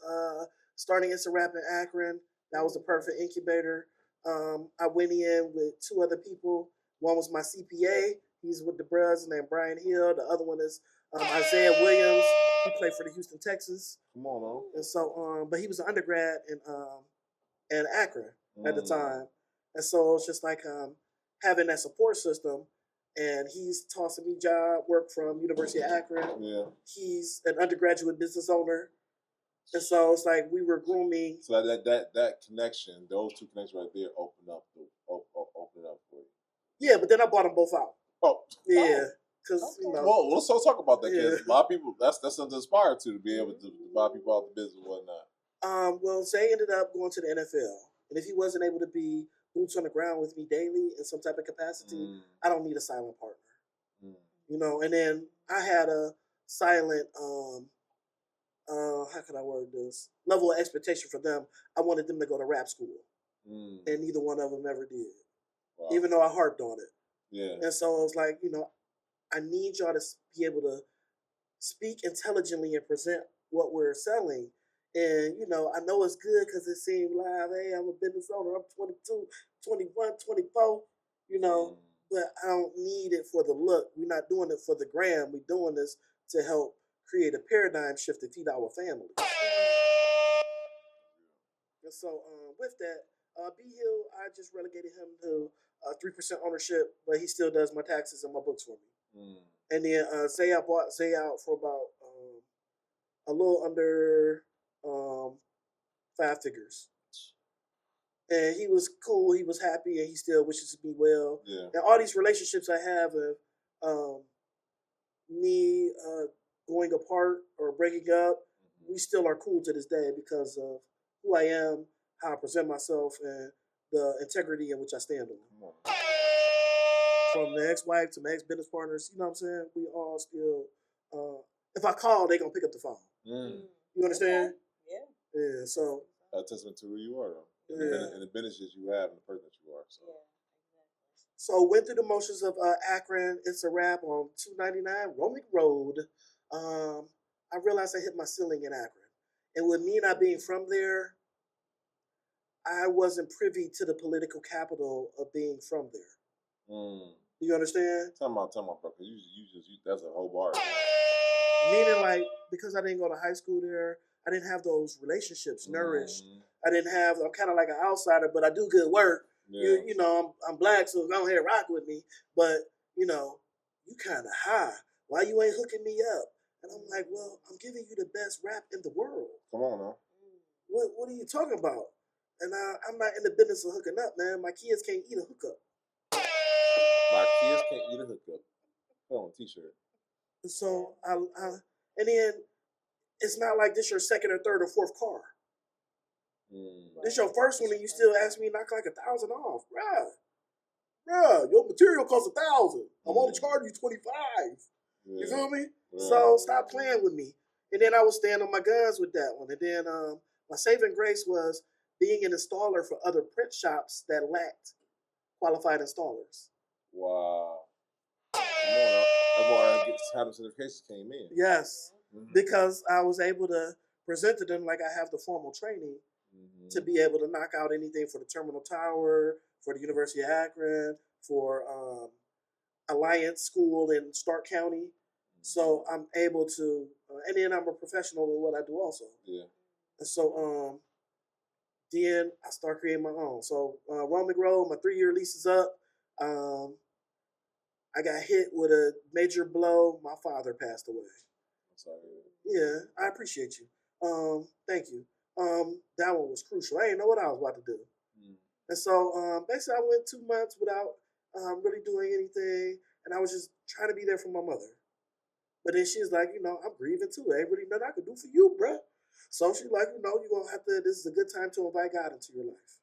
starting as a rap in Akron, that was a perfect incubator. I went in with 2 other people. One was my CPA. He's with the Bros named Brian Hill. The other one is Isaiah Williams. He played for the Houston Texans. Come on, man. And so, but he was an undergrad in Akron at the time. And so it's just like having that support system. And he's tossing me job work from University of Akron. Yeah. He's an undergraduate business owner. And so it's like we were grooming. So that connection, those 2 connections right there, open up for you. Yeah, but then I bought them both out. Oh. Yeah. Because, you know. Well, let's talk about that, because a lot of people, that's something to aspire to be able to buy people out the business and whatnot. Well, Zay ended up going to the NFL. And if he wasn't able to be boots on the ground with me daily in some type of capacity, I don't need a silent partner. You know, and then I had a silent, how can I word this? Level of expectation for them. I wanted them to go to rap school. And neither one of them ever did. Wow. Even though I harped on it. Yeah. And so I was like, you know, I need y'all to be able to speak intelligently and present what we're selling. And, you know, I know it's good because it seemed live. Hey, I'm a business owner. I'm 22, 21, 24, you know, but I don't need it for the look. We're not doing it for the gram. We're doing this to help create a paradigm shift to feed our family. And so with that, B Hill, I just relegated him to 3% ownership, but he still does my taxes and my books for me. And then Zay, I bought Zay out for about a little under 5 figures. And he was cool, he was happy, and he still wishes me well. Yeah. And all these relationships I have of me going apart or breaking up, we still are cool to this day because of who I am, how I present myself, and the integrity in which I stand on. From the ex-wife to my ex-business partners, you know what I'm saying? We all still, if I call, they going to pick up the phone. You understand? Okay. Yeah. Yeah, so. That's testament to who you are, though. Yeah. And the benefits you have and the person that you are. So. Yeah. So went through the motions of Akron. It's a wrap on 299 Romick Road. I realized I hit my ceiling in Akron. And with me not being from there, I wasn't privy to the political capital of being from there. You understand? Tell me, bro. You that's a whole bar. Meaning, like, because I didn't go to high school there, I didn't have those relationships nourished I didn't have. I'm kind of like an outsider, but I do good work. Yeah. You know, I'm black, so go ahead rock with me. But you know, you kind of high. Why you ain't hooking me up? And I'm like, well, I'm giving you the best rap in the world. Come on now. What are you talking about? And I'm not in the business of hooking up, man. My kids can't eat a hookup. My kids can't eat a hookup. Put on a t-shirt. So and then it's not like this your second or third or fourth car. This your first one, and you still ask me to knock like $1,000 off, bruh. Your material costs $1,000. I'm only charging you $25. You feel me? So stop playing with me. And then I was staying on my guns with that one. And then my saving grace was being an installer for other print shops that lacked qualified installers. Wow. Come on now. That's why how the certifications came in. Yes, because I was able to present to them like I have the formal training to be able to knock out anything for the Terminal Tower, for the University of Akron, for Alliance School in Stark County. So I'm able to, and then I'm a professional with what I do also. Yeah. And so then I start creating my own. So Roman Road, my 3-year lease is up. I got hit with a major blow. My father passed away. I'm sorry. Yeah, I appreciate you. Thank you. That one was crucial. I didn't know what I was about to do. And so basically I went 2 months without really doing anything. And I was just trying to be there for my mother. But then she's like, you know, I'm grieving too. Ain't really nothing I could do for you, bruh. So she's like, you know, you're going to have to, this is a good time to invite God into your life.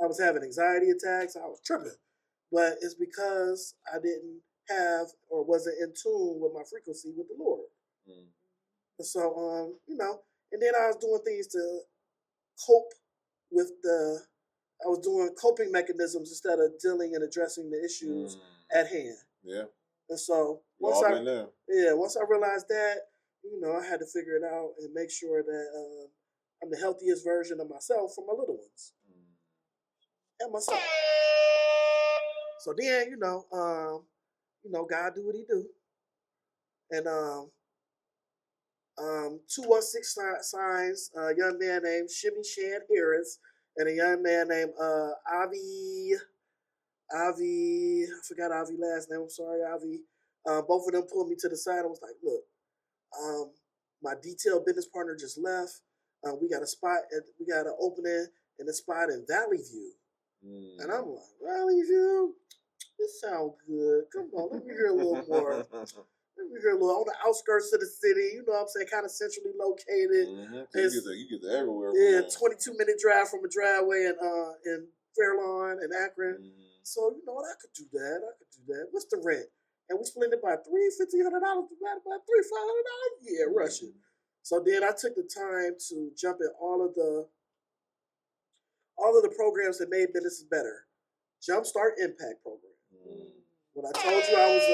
I was having anxiety attacks. I was tripping. But it's because I didn't have or wasn't in tune with my frequency with the Lord. And so, you know, and then I was doing things to cope with I was doing coping mechanisms instead of dealing and addressing the issues at hand. Yeah. And so once I realized that, you know, I had to figure it out and make sure that I'm the healthiest version of myself for my little ones and myself. So then, you know, God do what He do, and 216 signs a young man named Shimmy Shan Harris and a young man named Avi. I forgot Avi's last name. I'm sorry, Avi. Both of them pulled me to the side. I was like, look, my detailed business partner just left. We got an opening in the spot in Valley View. And I'm like, Valley View? This sounds good. Come on, let me hear a little more. Let me hear a little on the outskirts of the city. You know what I'm saying? Kind of centrally located. You get there everywhere. Yeah, 22-minute drive from a driveway in Fairlawn and Akron. So, you know what? I could do that. What's the rent? And we split it by $1,500 divided by $500. Yeah, Russian. So then I took the time to jump in all of the programs that made businesses better. Jumpstart Impact Program. When I told you I was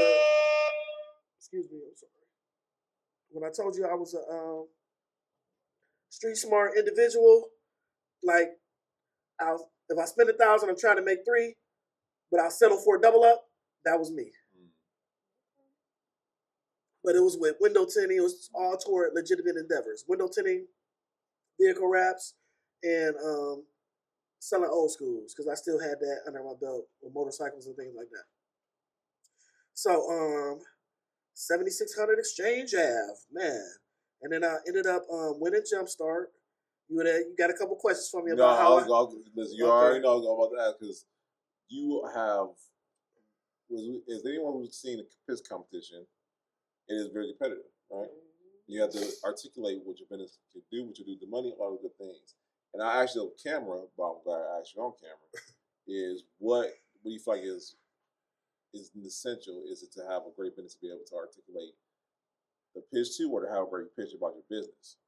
When I told you I was a street smart individual, like if I spend $1,000, I'm trying to make $3,000, but I'll settle for a double up. That was me. But it was with window tinting. It was all toward legitimate endeavors. Window tinting, vehicle wraps, and selling old schools because I still had that under my belt with motorcycles and things like that. So 7600 Exchange Ave, man. And then I ended up winning Jumpstart. You got a couple questions for me about how you already know about that because you have. Is anyone who's seen the Piss competition? It is very competitive, right? You have to articulate what your business can do, what you do, the money, all the good things. And I asked you on camera, but I'm glad I asked you on camera, is what do you feel like is essential? Is it to have a great business to be able to articulate the pitch to, or to have a great pitch about your business?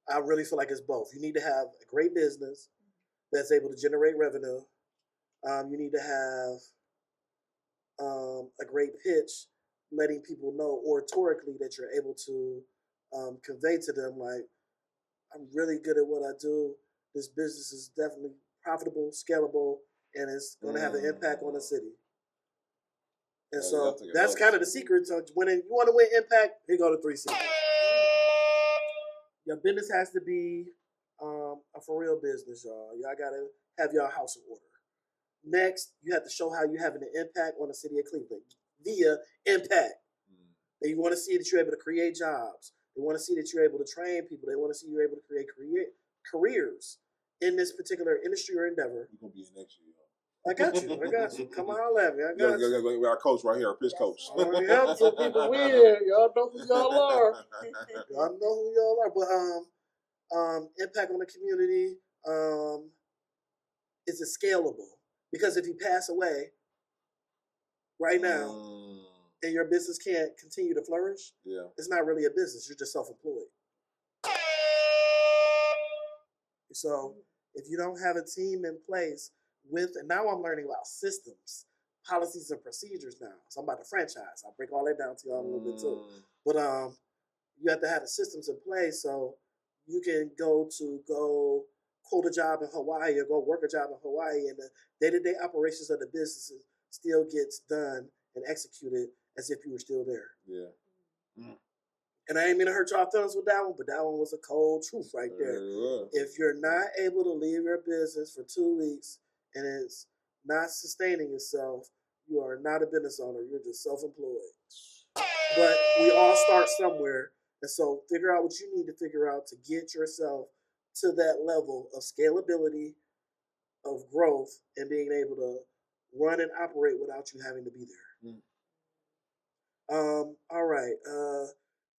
I really feel like it's both. You need to have a great business that's able to generate revenue. You need to have a great pitch, letting people know oratorically that you're able to convey to them, like, I'm really good at what I do. This business is definitely profitable, scalable, and it's going to have an impact on the city. And so that's kind of the secret to winning. You want to win impact, here go to 3 secrets. Your business has to be a for real business, y'all. Y'all gotta have y'all house in order. Next, you have to show how you're having an impact on the city of Cleveland via impact. They want to see that you're able to create jobs. They want to see that you're able to train people. They want to see you're able to create careers in this particular industry or endeavor. You're gonna be in next year. I got you. I got you. Come on, at me. I got you. We got our coach right here, our pitch coach. Yep, so people win. Y'all know who y'all are. Y'all know who y'all are. But impact on the community, is it scalable? Because if you pass away right now and your business can't continue to flourish, it's not really a business. You're just self-employed. So if you don't have a team in place and now I'm learning about systems, policies, and procedures now. So I'm about to franchise. I'll break all that down to y'all a little bit too. But you have to have the systems in place so you can go quote a job in Hawaii or go work a job in Hawaii, and the day-to-day operations of the business still gets done and executed as if you were still there. Yeah. And I ain't mean to hurt y'all feelings with that one, but that one was a cold truth right there. If you're not able to leave your business for 2 weeks and it's not sustaining itself, you are not a business owner. You're just self-employed. But we all start somewhere. And so figure out what you need to figure out to get yourself to that level of scalability, of growth, and being able to run and operate without you having to be there. All right.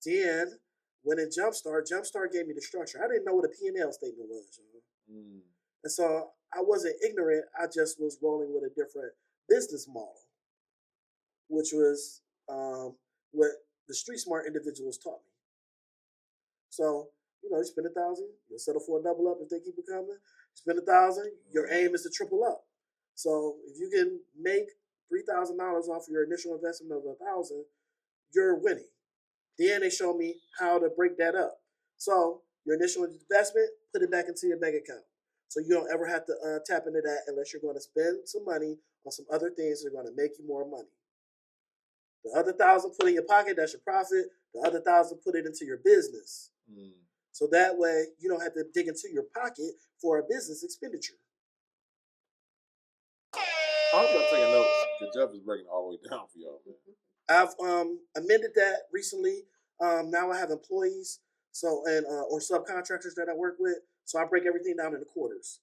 Then when it Jumpstart gave me the structure. I didn't know what a P&L statement was. And so I wasn't ignorant. I just was rolling with a different business model, which was what the street smart individuals taught me. So, you spend $1,000, you'll settle for a double up if they keep it coming. You spend $1,000, your aim is to triple up. So if you can make $3,000 off your initial investment of $1,000, you're winning. Then they show me how to break that up. So your initial investment, put it back into your bank account. So you don't ever have to tap into that unless you're going to spend some money on some other things that are going to make you more money. The other $1,000 put in your pocket, that's your profit. The other $1,000 put it into your business. So that way you don't have to dig into your pocket for a business expenditure. I'm going to take a note because Jeff is breaking all the way down for y'all, man. I've amended that recently. Now I have employees or subcontractors that I work with. So I break everything down into quarters.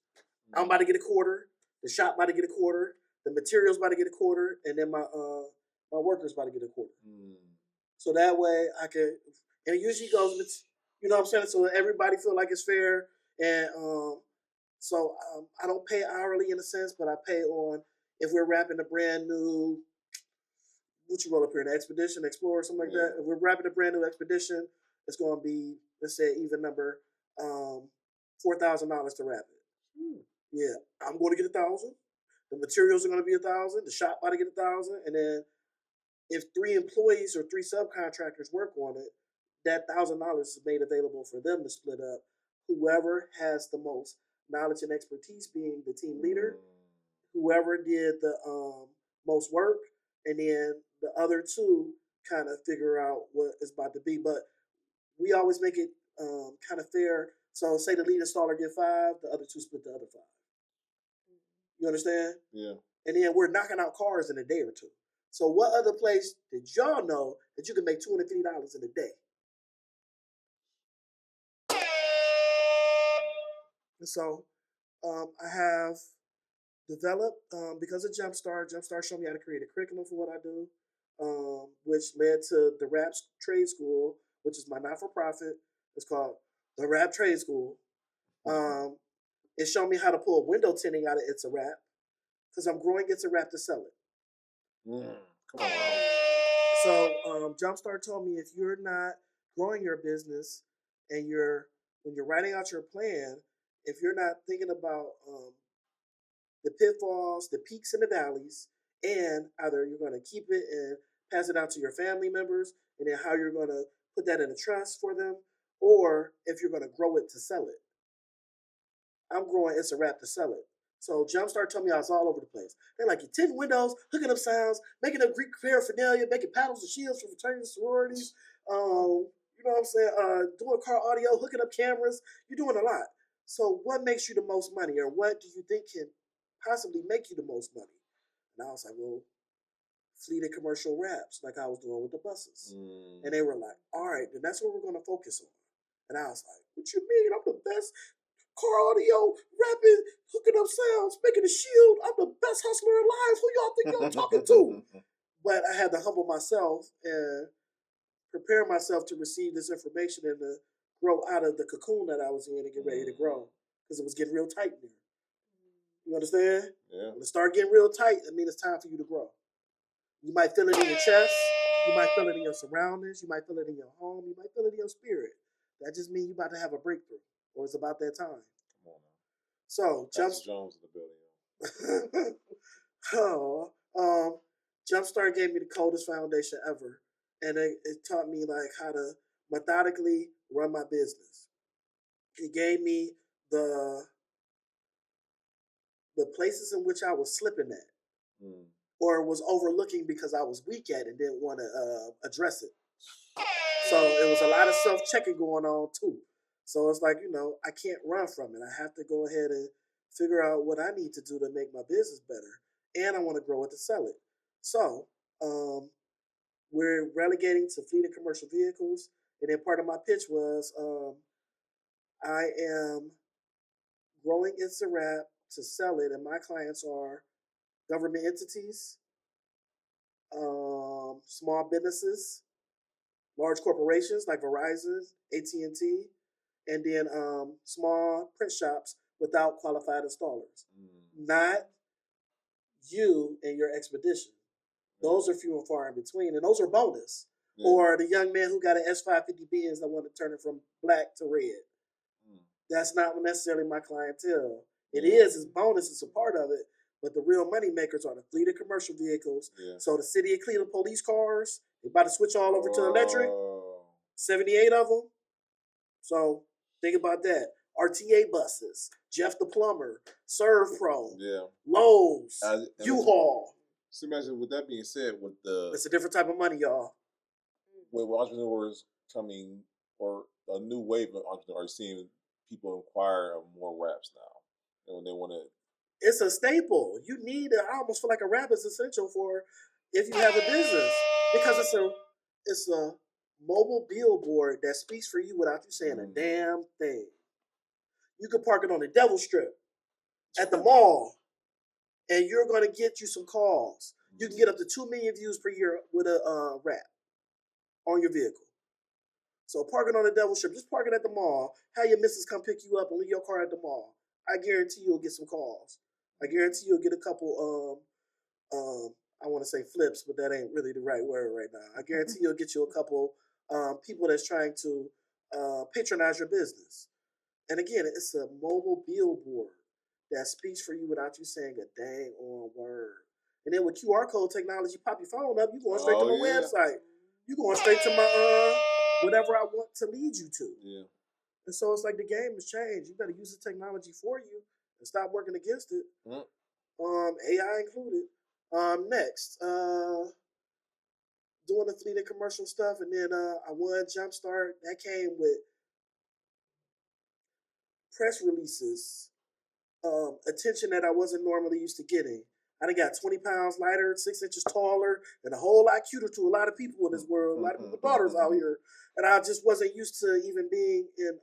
I'm about to get a quarter. The shop about to get a quarter. The materials about to get a quarter. And then my workers about to get a quarter. So that way I can, and it usually goes, you know what I'm saying? So everybody feel like it's fair. And so I don't pay hourly in a sense, but I pay on if we're wrapping a brand new, what you roll up here, an Expedition, Explorer, something like that. If we're wrapping a brand new Expedition, it's going to be, let's say, even number $4,000 to wrap it. Yeah, I'm going to get $1,000. The materials are going to be $1,000. The shop about to get $1,000, and then if 3 employees or 3 subcontractors work on it, that $1,000 is made available for them to split up. Whoever has the most knowledge and expertise, being the team leader, whoever did the most work, and then the other 2 kind of figure out what it's about to be. But we always make it kind of fair. So say the lead installer get 5, the other 2 split the other 5. You understand? Yeah. And then we're knocking out cars in a day or 2. So what other place did y'all know that you can make $250 in a day? And so I have developed, because of Jumpstart showed me how to create a curriculum for what I do, which led to the RAP Trade School, which is my not-for-profit. It's called the RAP Trade School. It showed me how to pull window tinting out of It's a Wrap, because I'm growing It's a Wrap to sell it. Come on. So Jumpstart told me if you're not growing your business and when you're writing out your plan, if you're not thinking about the pitfalls, the peaks and the valleys, and either you're going to keep it and pass it out to your family members, and then how you're going to put that in a trust for them, or if you're going to grow it to sell it. I'm growing It's a Wrap to sell it. So Jumpstart told me I was all over the place. They're like, you're tinting windows, hooking up sounds, making up Greek paraphernalia, making paddles and shields for fraternities, sororities, you know what I'm saying, doing car audio, hooking up cameras. You're doing a lot. So what makes you the most money, or what do you think can possibly make you the most money? And I was like, well, fleet and commercial raps, like I was doing with the buses. And they were like, all right, then that's what we're going to focus on. And I was like, what you mean? I'm the best car audio, rapping, hooking up sounds, making a shield. I'm the best hustler alive. Who y'all think y'all talking to? But I had to humble myself and prepare myself to receive this information and to grow out of the cocoon that I was in and get ready to grow, because it was getting real tight in there. You understand? Yeah. When it start getting real tight, that means it's time for you to grow. You might feel it in your chest. You might feel it in your surroundings. You might feel it in your home. You might feel it in your spirit. That just means you're about to have a breakthrough, or it's about that time. Come on now. So, Pastor Jones in the building. Jumpstart gave me the coldest foundation ever, and it taught me like how to methodically run my business. It gave me the places in which I was slipping at, or was overlooking because I was weak at it and didn't want to address it. So it was a lot of self-checking going on too. So it's like, I can't run from it. I have to go ahead and figure out what I need to do to make my business better. And I want to grow it to sell it. So we're relegating to fleet and commercial vehicles. And then part of my pitch was I am growing InstaRap to sell it. And my clients are government entities, small businesses, large corporations like Verizon, AT&T, and then small print shops without qualified installers. Not you and your expedition. Those are few and far in between, and those are bonus. Or the young man who got an S550 Benz that wanted to turn it from black to red. That's not necessarily my clientele. It is, it's bonus, it's a part of it, but the real money makers are the fleet of commercial vehicles. So the city of Cleveland police cars, they about to switch all over to electric. 78 of them. So think about that. RTA buses, Jeff the Plumber, ServPro, Lowe's, U-Haul. So imagine, with that being said, it's a different type of money, y'all. With entrepreneurs coming, or a new wave of entrepreneurs, seeing people inquire of more raps now, and when they want to. It's a staple. You need it. I almost feel like a rap is essential for if you have a business, because it's a mobile billboard that speaks for you without you saying a damn thing. You can park it on the Devil Strip at the mall, and you're going to get you some calls. You can get up to 2 million views per year with a rap on your vehicle. So park it on the Devil Strip. Just park it at the mall. Have your missus come pick you up and leave your car at the mall. I guarantee you'll get some calls. I guarantee you'll get a couple, I want to say flips, but that ain't really the right word right now. I guarantee you'll get you a couple people that's trying to patronize your business. And again, it's a mobile billboard that speaks for you without you saying a dang on word. And then with QR code technology, pop your phone up, you going straight to my website. You going straight to my whatever I want to lead you to. Yeah. And so it's like the game has changed. You better use the technology for you and stop working against it. AI included. Next, doing the fleet of commercial stuff, and then I won Jumpstart. That came with press releases, attention that I wasn't normally used to getting. I done got 20 pounds lighter, 6 inches taller, and a whole lot cuter to a lot of people in this world, a lot of people's daughters out here. And I just wasn't used to even being in,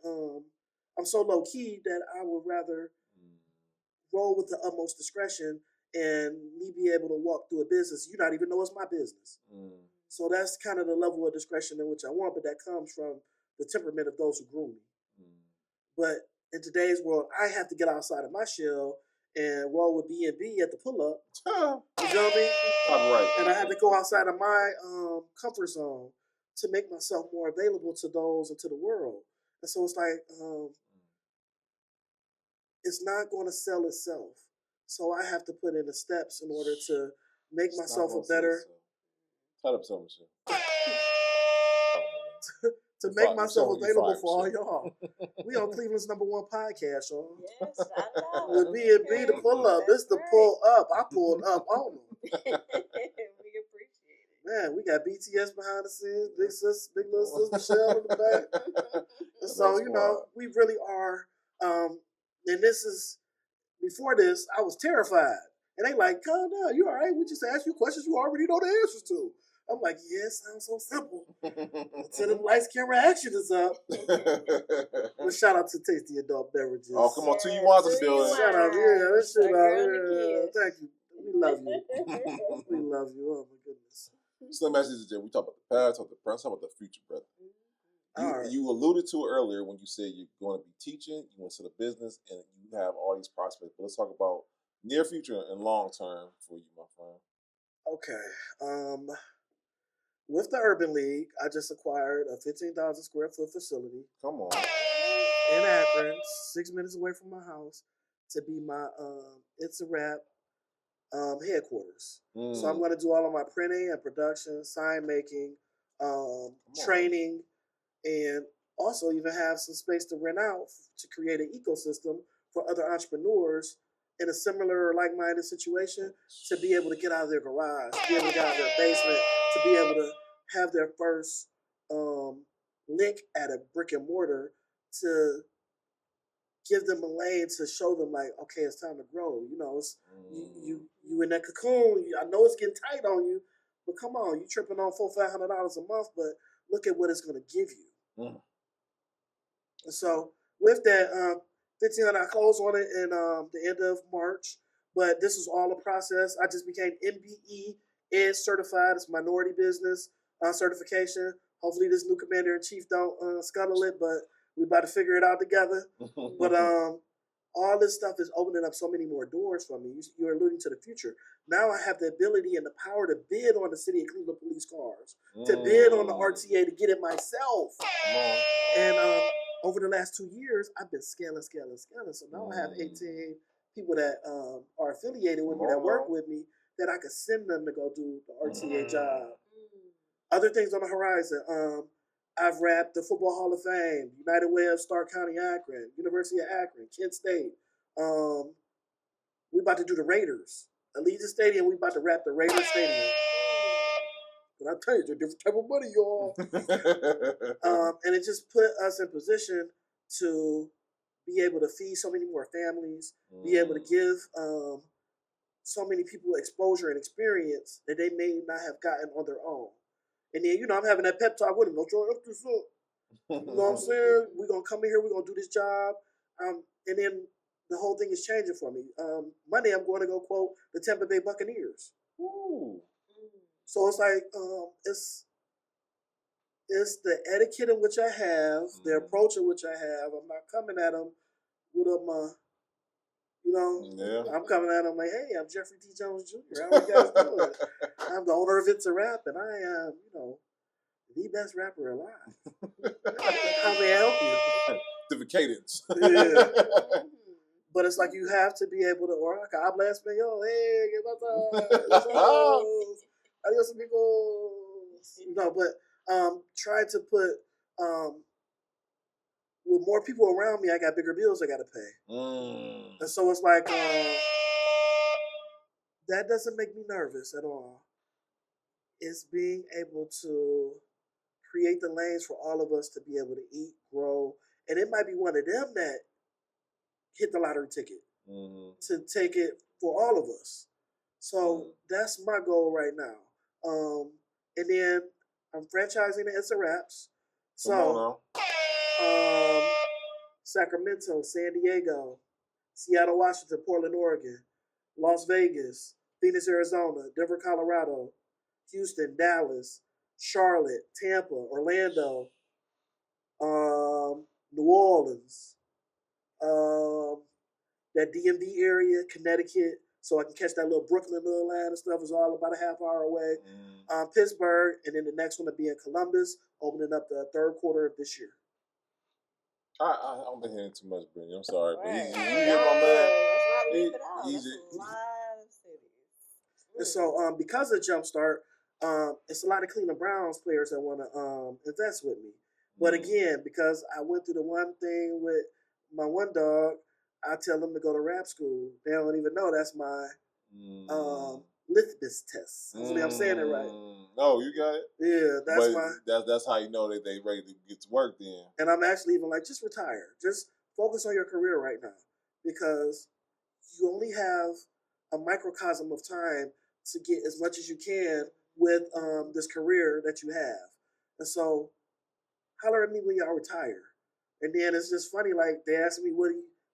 I'm so low key that I would rather roll with the utmost discretion and me be able to walk through a business. You not even know it's my business. So that's kind of the level of discretion in which I want, but that comes from the temperament of those who groom me. But in today's world, I have to get outside of my shell and roll with B&B at the pull-up. You feel me? Right. And I had to go outside of my comfort zone to make myself more available to those and to the world. And so it's like, it's not going to sell itself. So I have to put in the steps in order to make myself a better... Cut up something, to make myself available for all y'all. We on Cleveland's #1 podcast, y'all. Yes, I know. With B&B to pull up. This the pull up. I pulled up on them. We appreciate it. Man, we got BTS behind the scenes, big little sis Michelle in the back. And so, we really are And this is before this, I was terrified. And they like, calm down, you all right? We just ask you questions you already know the answers to. I'm like, yeah, it sounds so simple. Until the lights, camera, action is up. But shout out to Tasty Adult Beverages. Oh, come on, 2 you want us building. Shout out, yeah, that shit Our out. girl Yeah, Nakia. thank you. We love you. We love you. Oh my goodness. So let me ask you this, Jay. We talk about the past, talk about the present, talk about the future, brother. All right. You alluded to it earlier when you said you're going to be teaching, you went to the business, and you have all these prospects. But let's talk about near future and long term for you, my friend. Okay. With the Urban League, I just acquired a 15,000 square foot facility Come on. in Akron, 6 minutes away from my house, to be my It's a Wrap headquarters. So I'm going to do all of my printing and production, sign making, training, and also even have some space to rent out to create an ecosystem for other entrepreneurs in a similar like-minded situation to be able to get out of their garage, to be able to get out of their basement, to be able to have their first link at a brick and mortar, to give them a lane to show them like, okay, it's time to grow. You know, it's you in that cocoon. I know it's getting tight on you, but come on, you tripping on $400-500 a month, but look at what it's going to give you. And so with that, 1500, I closed on it in the end of March, but this was all a process. I just became MBE ED certified. It's minority business certification. Hopefully this new commander-in-chief don't scuttle it, but we about to figure it out together. But all this stuff is opening up so many more doors for me. You're alluding to the future. Now I have the ability and the power to bid on the city of Cleveland police cars, to bid on the RTA, to get it myself. And over the last 2 years, I've been scaling. So now I have 18 people that are affiliated with me, that work with me, that I could send them to go do the RTA job. Other things on the horizon. I've wrapped the Football Hall of Fame, United Way of Stark County, Akron, University of Akron, Kent State. We about to do the Raiders. Allegiant Stadium, we about to wrap the Raiders Stadium. And I tell you, it's a different type of money, y'all. And it just put us in position to be able to feed so many more families, be able to give so many people exposure and experience that they may not have gotten on their own. And then, you know, I'm having that pep talk with them. Don't you this up? You know what I'm saying? We're going to come in here. We're going to do this job. And then the whole thing is changing for me. Monday, I'm going to go quote the Tampa Bay Buccaneers. Ooh. So it's like, it's the etiquette in which I have, the approach in which I have. I'm not coming at them with a, you know, I'm coming at them like, hey, I'm Jeffrey D. Jones Jr. How you guys doing? I'm the owner of It's a Rap, and I am, you know, the best rapper alive. How may I help you? Different cadence. Yeah. But it's like you have to be able to, or like, I blast me, yo, hey, get my time. Adios, amigos. You know, but trying to put, with more people around me, I got bigger bills I got to pay. And so it's like, that doesn't make me nervous at all. It's being able to create the lanes for all of us to be able to eat, grow. And it might be one of them that hit the lottery ticket to take it for all of us. So that's my goal right now. And then I'm franchising the It's a Raps. So, Sacramento, San Diego, Seattle, Washington, Portland, Oregon, Las Vegas, Phoenix, Arizona, Denver, Colorado, Houston, Dallas, Charlotte, Tampa, Orlando, New Orleans, that DMV area, Connecticut, so I can catch that little Brooklyn little line and stuff is all about a half hour away. Pittsburgh, and then the next one will be in Columbus, opening up the third quarter of this year. I'm been hearing too much, Brittany. I'm sorry, but Right. you hear my man. That's a lot of cities. And so, because of Jumpstart, it's a lot of Cleveland Browns players that want to invest with me. But again, because I went through the one thing with my one dog, I tell them to go to rap school. They don't even know that's my litmus test. Hopefully I'm saying it right. No, you got it. Yeah, that's how you know that they ready to get to work then. And I'm actually even like, just retire. Just focus on your career right now. because you only have a microcosm of time to get as much as you can with this career that you have. And so, holler at me when y'all retire. And then it's just funny, like they asked me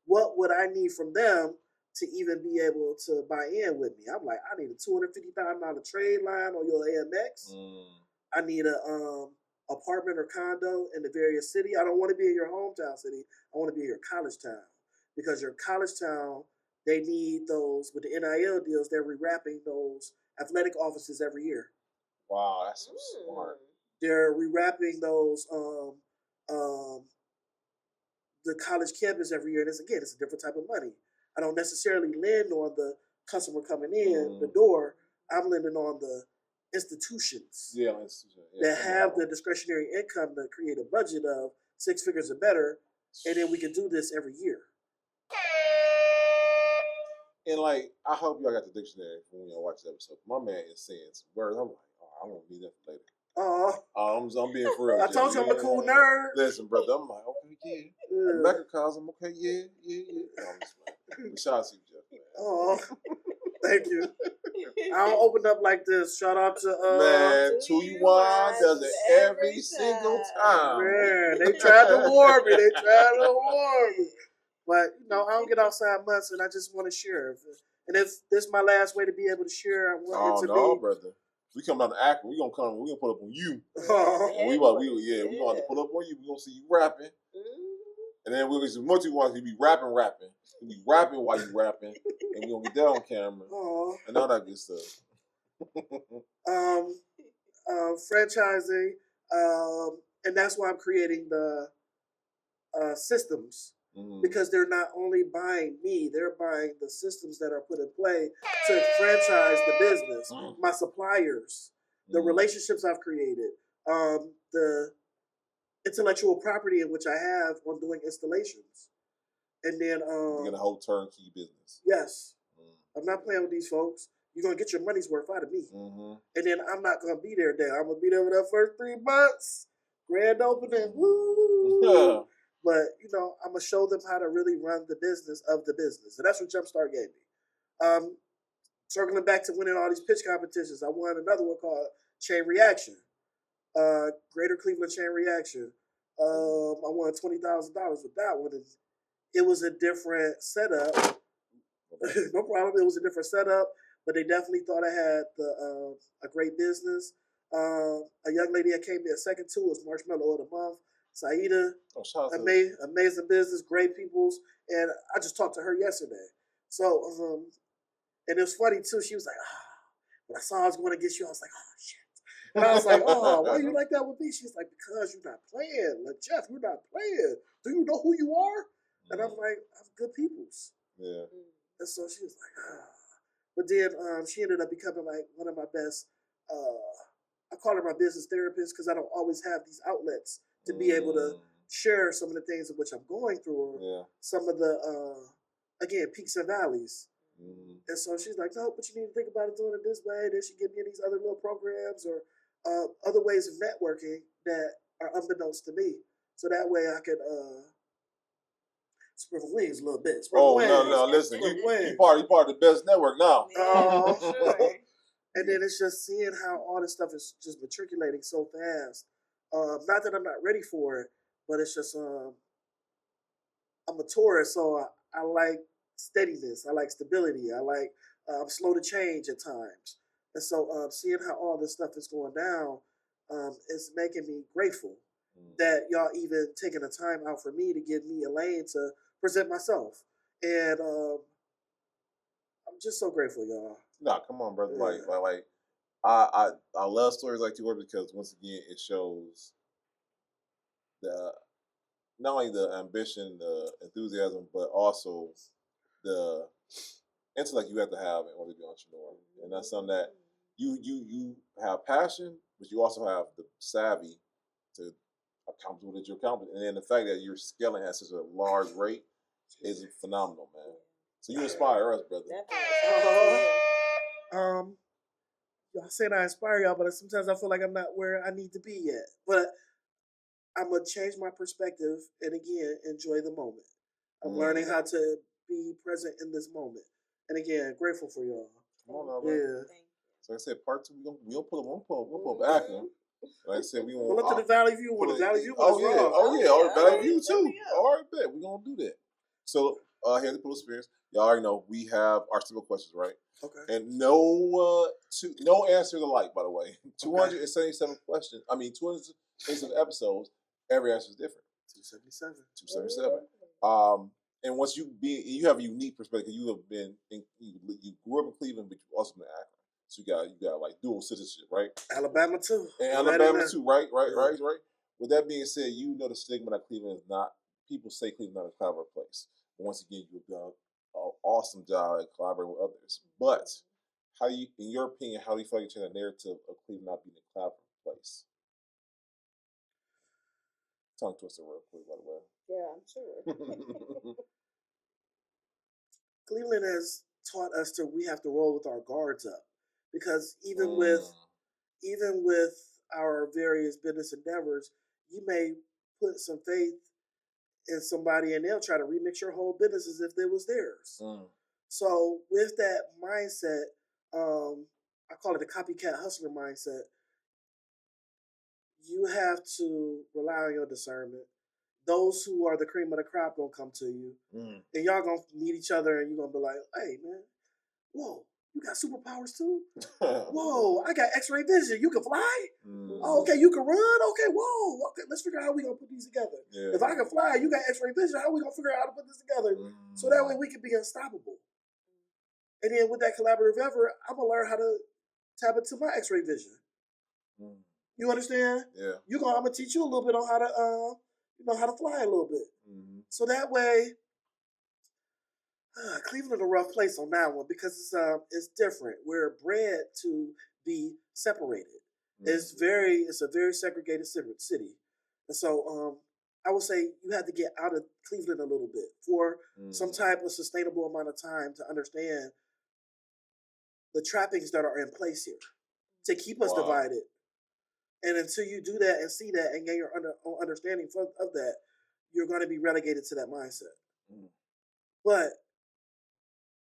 what would I need from them to even be able to buy in with me. I'm like, I need a $250,000 trade line on your AMX. I need a apartment or condo in the various city. I don't want to be in your hometown city. I want to be in your college town, because your college town, they need those with the NIL deals. They're rewrapping those athletic offices every year. Wow, that's so smart. They're rewrapping those the college campus every year. And it's a different type of money. I don't necessarily lend on the customer coming in the door. I'm lending on the institutions that have the discretionary income to create a budget of 6 figures or better, and then we can do this every year. And like, I hope y'all got the dictionary for when y'all watch the episode. My man is saying some words. I'm like, I'm gonna need that for later. I'm being for real. I told you I'm a cool nerd. Listen, brother, I'm like, okay, yeah. Macrocosm, okay, yeah. No, I'm just like, shout out to you, Jeff. Oh, thank you. I don't open up like this. Shout out to man, 2U1 does it every single time. Man, they tried to warn me. But I don't get outside much, and I just want to share. And if this is my last way to be able to share, I want it to be. Brother. We come down to Akron. We gonna pull up on you. We gonna have to pull up on you. We gonna see you rapping, and then we'll get some more 2U1s. You be rapping. You be rapping while you rapping, and we gonna get that on camera and all that good stuff. Franchising, and that's why I'm creating the systems. Because they're not only buying me, they're buying the systems that are put in play to franchise the business, my suppliers, the relationships I've created, the intellectual property in which I have on doing installations. And then you get a whole turnkey business. Yes. I'm not playing with these folks. You're gonna get your money's worth out of me. And then I'm not gonna be there. I'm gonna be there for the first 3 months. Grand opening. Woo! But, I'm going to show them how to really run the business of the business. And that's what Jumpstart gave me. Circling back to winning all these pitch competitions, I won another one called Chain Reaction. Greater Cleveland Chain Reaction. I won $20,000 with that one. And it was a different setup. No problem. It was a different setup. But they definitely thought I had a great business. A young lady that came in second to was Marshmallow of the Month. Saida, amazing business, great peoples, and I just talked to her yesterday. So, and it was funny too. She was like, when I saw I was going to get you, I was like, shit. And I was like, why you like that with me? She's like, because you're not playing. Like, Jeff, you're not playing. Do you know who you are? And I'm like, I'm good peoples. Yeah. And so she was like, But then she ended up becoming like one of my best, I call her my business therapist because I don't always have these outlets to be able to share some of the things in which I'm going through, or some of the, again, peaks and valleys. And so she's like, no, but you need to think about it doing it this way. Then she give me these other little programs or other ways of networking that are unbeknownst to me. So that way I could sprinkle wings a little bit. No, listen, you part of the best network now. Sure. And then it's just seeing how all this stuff is just matriculating so fast. Not that I'm not ready for it, but it's just I'm a tourist, so I like steadiness. I like stability. I like I'm slow to change at times, and so seeing how all this stuff is going down is making me grateful that y'all even taking the time out for me to give me a lane to present myself, and I'm just so grateful, y'all. Nah, come on, brother. Yeah. Like I love stories like yours because once again it shows not only the ambition, the enthusiasm, but also the intellect you have to have in order to be an entrepreneur. And that's something that you have passion, but you also have the savvy to accomplish what you're accomplishing. And then the fact that you're scaling at such a large rate is phenomenal, man. So you inspire us, brother. Y'all saying I inspire y'all, but sometimes I feel like I'm not where I need to be yet. But I'm gonna change my perspective and again enjoy the moment. I'm learning how to be present in this moment. And again, grateful for y'all. Come on now, man. Yeah. Thank you. So like I said, part 2, we gonna pull up Akron. Like I said, we Pull gonna up to the Valley View one. The Valley View one Oh is yeah, raw. oh the Valley View Let too. me up. All right, bet we gonna do that. So here at the Pool Experience, y'all already know we have our simple questions, right? Okay. And no answers alike, by the way. 277 questions. I mean, 277 episodes. Every answer is different. 277. 277. And once you have a unique perspective. You have been you grew up in Cleveland, but you've also been in Akron. So you got like dual citizenship, right? Alabama too. And Alabama too, right. With that being said, you know the stigma that Cleveland is not. People say Cleveland is not a clever place. But once again, you've done an awesome job at collaborating with others. But how do you, in your opinion, how do you feel like you change the narrative of Cleveland not being a clever place? Tongue twister real quick, by the way. Yeah, I'm sure. Cleveland has taught us we have to roll with our guards up, because even with our various business endeavors, you may put some faith in somebody and they'll try to remix your whole business as if it was theirs. So with that mindset, I call it the copycat hustler mindset. You have to rely on your discernment. Those who are the cream of the crop gonna come to you, and y'all gonna meet each other, and you're gonna be like, "Hey, man, whoa, you got superpowers too? Whoa, I got X-ray vision. You can fly? Oh, okay, you can run? Okay, whoa, okay, let's figure out how we gonna put these together. Yeah. If I can fly, you got X-ray vision. How we gonna figure out how to put this together so that way we can be unstoppable? And then with that collaborative effort, I'm gonna learn how to tap into my X-ray vision. You understand? Yeah. I'm gonna teach you a little bit on how to how to fly a little bit. So that way, Cleveland a rough place on that one, because it's different. We're bred to be separated. It's a very segregated city, and so I would say you have to get out of Cleveland a little bit for some type of sustainable amount of time to understand the trappings that are in place here to keep us divided. And until you do that and see that and gain your understanding of that, you're going to be relegated to that mindset. But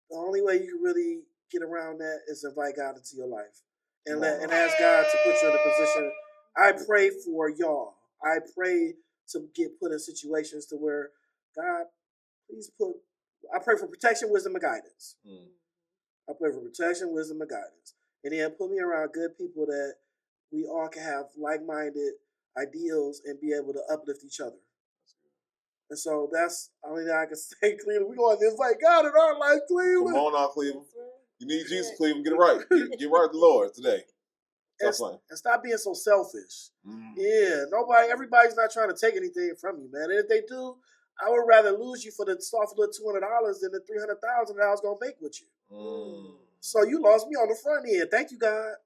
the only way you can really get around that is invite God into your life and ask God to put you in a position. I pray for y'all. I pray to get put in situations to where God, please I pray for protection, wisdom, and guidance. I pray for protection, wisdom, and guidance. And then put me around good people that we all can have like-minded ideals and be able to uplift each other. And so that's the only thing I can say, Cleveland. We're going to invite God in our life, Cleveland. Come on now, Cleveland. You need Jesus, Cleveland. Get it right. Get right with the Lord today. And stop being so selfish. Yeah, everybody's not trying to take anything from you, man. And if they do, I would rather lose you for the soft little $200 than the $300,000 that I was going to make with you. So you lost me on the front end. Thank you, God.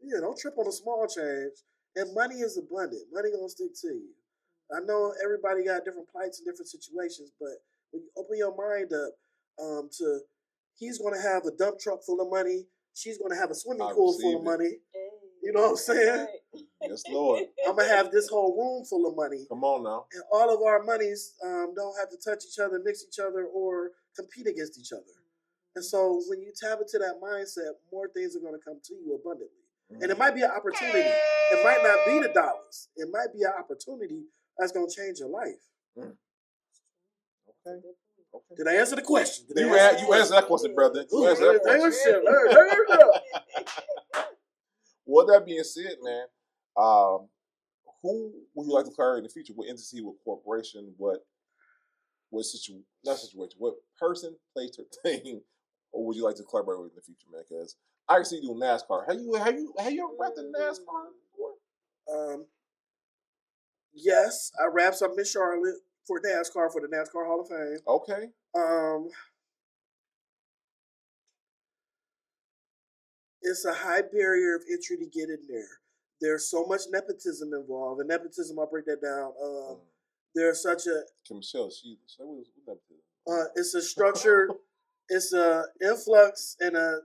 Yeah, don't trip on a small change. And money is abundant. Money gonna stick to you. I know everybody got different plights and different situations, but when you open your mind up to he's gonna have a dump truck full of money, she's gonna have a swimming pool full of money. You know what I'm saying? Yes, Lord. I'm gonna have this whole room full of money. Come on now. And all of our monies don't have to touch each other, mix each other, or compete against each other. And so when you tap into that mindset, more things are gonna come to you abundantly. And it might be an opportunity. It might not be the dollars. It might be an opportunity that's going to change your life. Okay. Did I answer the question? You answered that question, brother. You answered that question. Well, that being said, man, who would you like to collaborate in the future? What entity, what corporation, what person, place, or thing, or would you like to collaborate with in the future, man? Because I can see you doing NASCAR. Have you ever rapped in NASCAR before? Yes, I rapped up in Charlotte for NASCAR, for the NASCAR Hall of Fame. Okay. It's a high barrier of entry to get in there. There's so much nepotism involved, and nepotism, I'll break that down. There's such a Michelle, it's a structure. It's a influx and a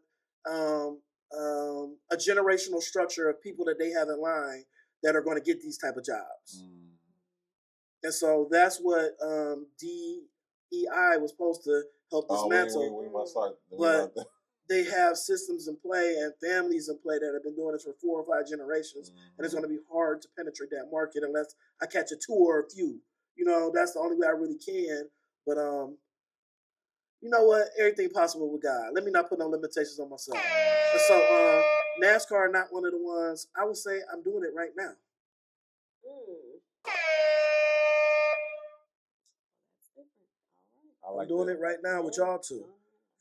generational structure of people that they have in line that are going to get these type of jobs. And so that's what DEI was supposed to help Oh, dismantle. we must start. But they have systems in play and families in play that have been doing this for 4 or 5 generations, and it's going to be hard to penetrate that market unless I catch a 2 or a few. You know, that's the only way I really can. But you know what? Everything possible with God. Let me not put no limitations on myself. And so NASCAR not one of the ones. I would say I'm doing it right now. I'm doing it right now with y'all too.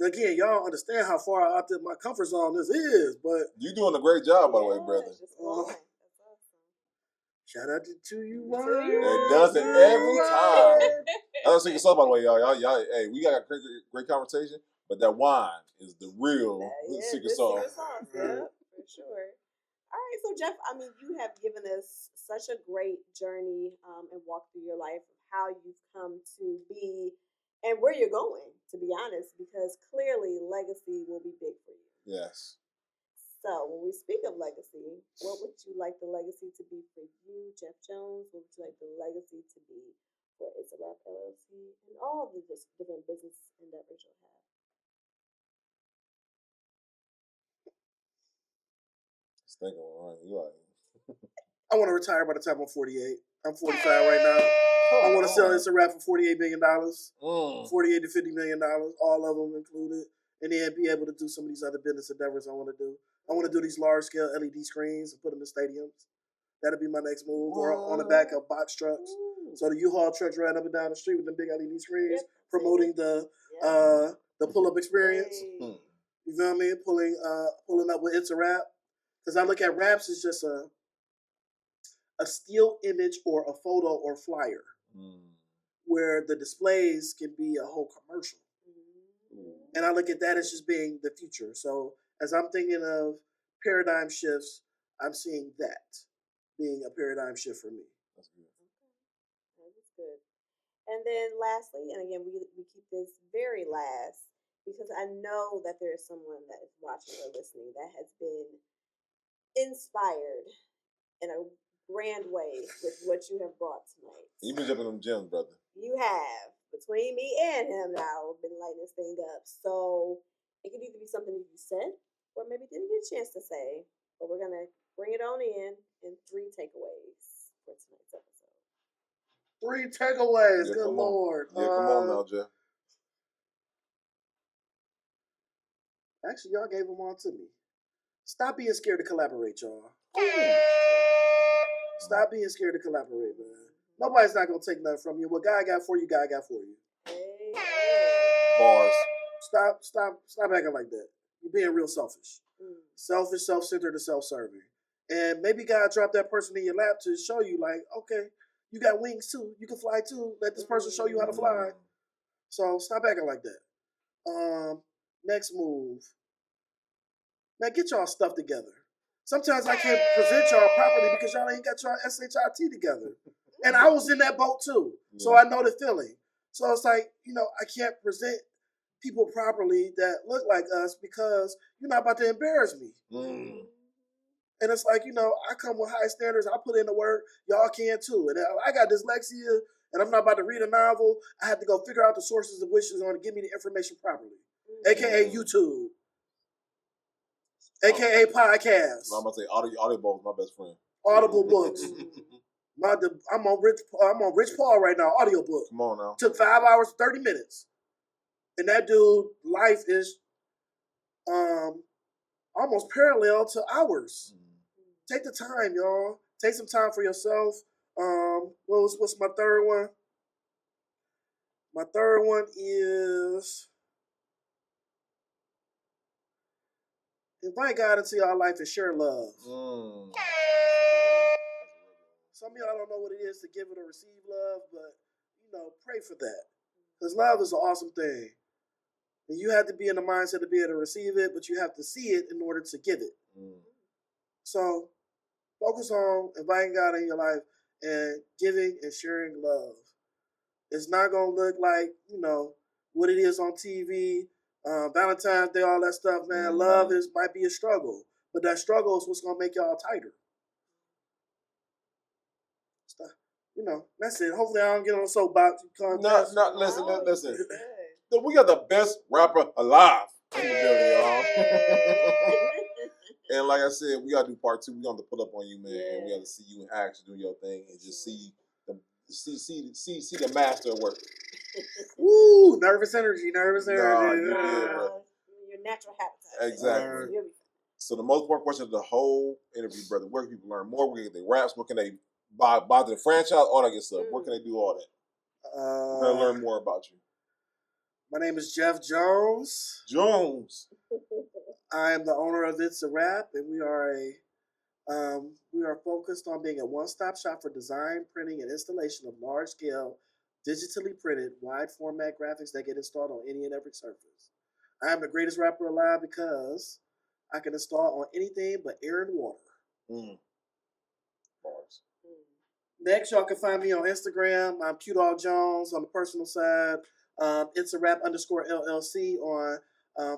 Again, y'all understand how far out of my comfort zone this is, but you're doing a great job, by the way, brother. Shout out to you, To Ryan. you. It does it every time. I was thinking so, by the way, y'all. Hey, we got a great conversation, but that wine is the real secret sauce. Yeah, for sure. All right, so Jeff, I mean, you have given us such a great journey and walk through your life of how you've come to be and where you're going, to be honest, because clearly legacy will be big for you. Yes. So when we speak of legacy, what would you like the legacy to be for you, Jeff Jones? What would you like the legacy to be for It's a Wrap LLC and all the different business endeavors you'll have? Just thinking, right? You like. I want to retire by the time I'm 48. I'm 45 right now. I want to sell It's a Wrap for $48 million, $48 to $50 million, all of them included, and then be able to do some of these other business endeavors I want to do. I want to do these large-scale LED screens and put them in stadiums. That'll be my next move. Or on the back of box trucks. So the U-Haul trucks riding up and down the street with the big LED screens, promoting the pull-up experience. You feel me? Pulling up with It's a Wrap. Because I look at wraps as just a still image or a photo or flyer, where the displays can be a whole commercial. And I look at that as just being the future. So as I'm thinking of paradigm shifts, I'm seeing that being a paradigm shift for me. That's good. Okay. That's good. And then lastly, and again, we keep this very last because I know that there is someone that is watching or listening that has been inspired in a grand way with what you have brought tonight. You've been jumping them gems, brother. You have. Between me and him now, been lighting this thing up. So it could either be something that you said or maybe didn't get a chance to say, but we're going to bring it on in 3 takeaways for tonight's episode. 3 takeaways. Yeah, Good Lord. Yeah, come on now, Jeff. Actually, y'all gave them all to me. Stop being scared to collaborate, y'all. Stop being scared to collaborate, man. Nobody's not going to take nothing from you. What God got for you, God got for you. Bars. Stop acting like that. You're being real selfish. Selfish, self-centered, and self-serving. And maybe God dropped that person in your lap to show you, like, okay, you got wings too. You can fly too. Let this person show you how to fly. So stop acting like that. Next move. Now get y'all stuff together. Sometimes I can't present y'all properly because y'all ain't got y'all SHIT together. And I was in that boat too. So I know the feeling. So it's like, I can't present people properly that look like us because you're not about to embarrass me. And it's like, I come with high standards. I put in the work. Y'all can too. And I got dyslexia and I'm not about to read a novel. I have to go figure out the sources of which is going to give me the information properly. AKA YouTube. AKA podcasts. I'm about to say Audible is my best friend. Audible books. I'm on Rich Paul right now, audiobook. Come on now. Took 5 hours, 30 minutes. And that dude, life is almost parallel to ours. Take the time, y'all. Take some time for yourself. What's my third one? My third one is invite God into your life and share love. Some of y'all don't know what it is to give it or receive love, but, pray for that. Because love is an awesome thing. And you have to be in the mindset to be able to receive it, but you have to see it in order to give it. So focus on inviting God in your life and giving and sharing love. It's not going to look like, what it is on TV, Valentine's Day, all that stuff, man. Love might be a struggle, but that struggle is what's going to make y'all tighter. you know, that's it. Hopefully, I don't get on a soapbox. Not listen, Oh, listen. good. We got the best rapper alive in the building, y'all. And like I said, we gotta do part 2. We gonna have to pull up on you, man, and we gotta see you in action, do your thing, and just see the master at work. Woo! Nervous energy. Nah, you did, bro. Your natural habitat. Exactly. So the most important question of the whole interview, brother, where can people learn more? Where can they get their raps? What can they buy the franchise? All that good stuff. Where can they do all that? We're gonna learn more about you. My name is Jeff Jones. I am the owner of It's a Rap, and we are focused on being a one-stop shop for design, printing, and installation of large-scale, digitally printed, wide-format graphics that get installed on any and every surface. I am the greatest rapper alive because I can install on anything but air and water. Bars. Next, y'all can find me on Instagram. I'm Q-Dog Jones on the personal side. It's a Rap _LLC on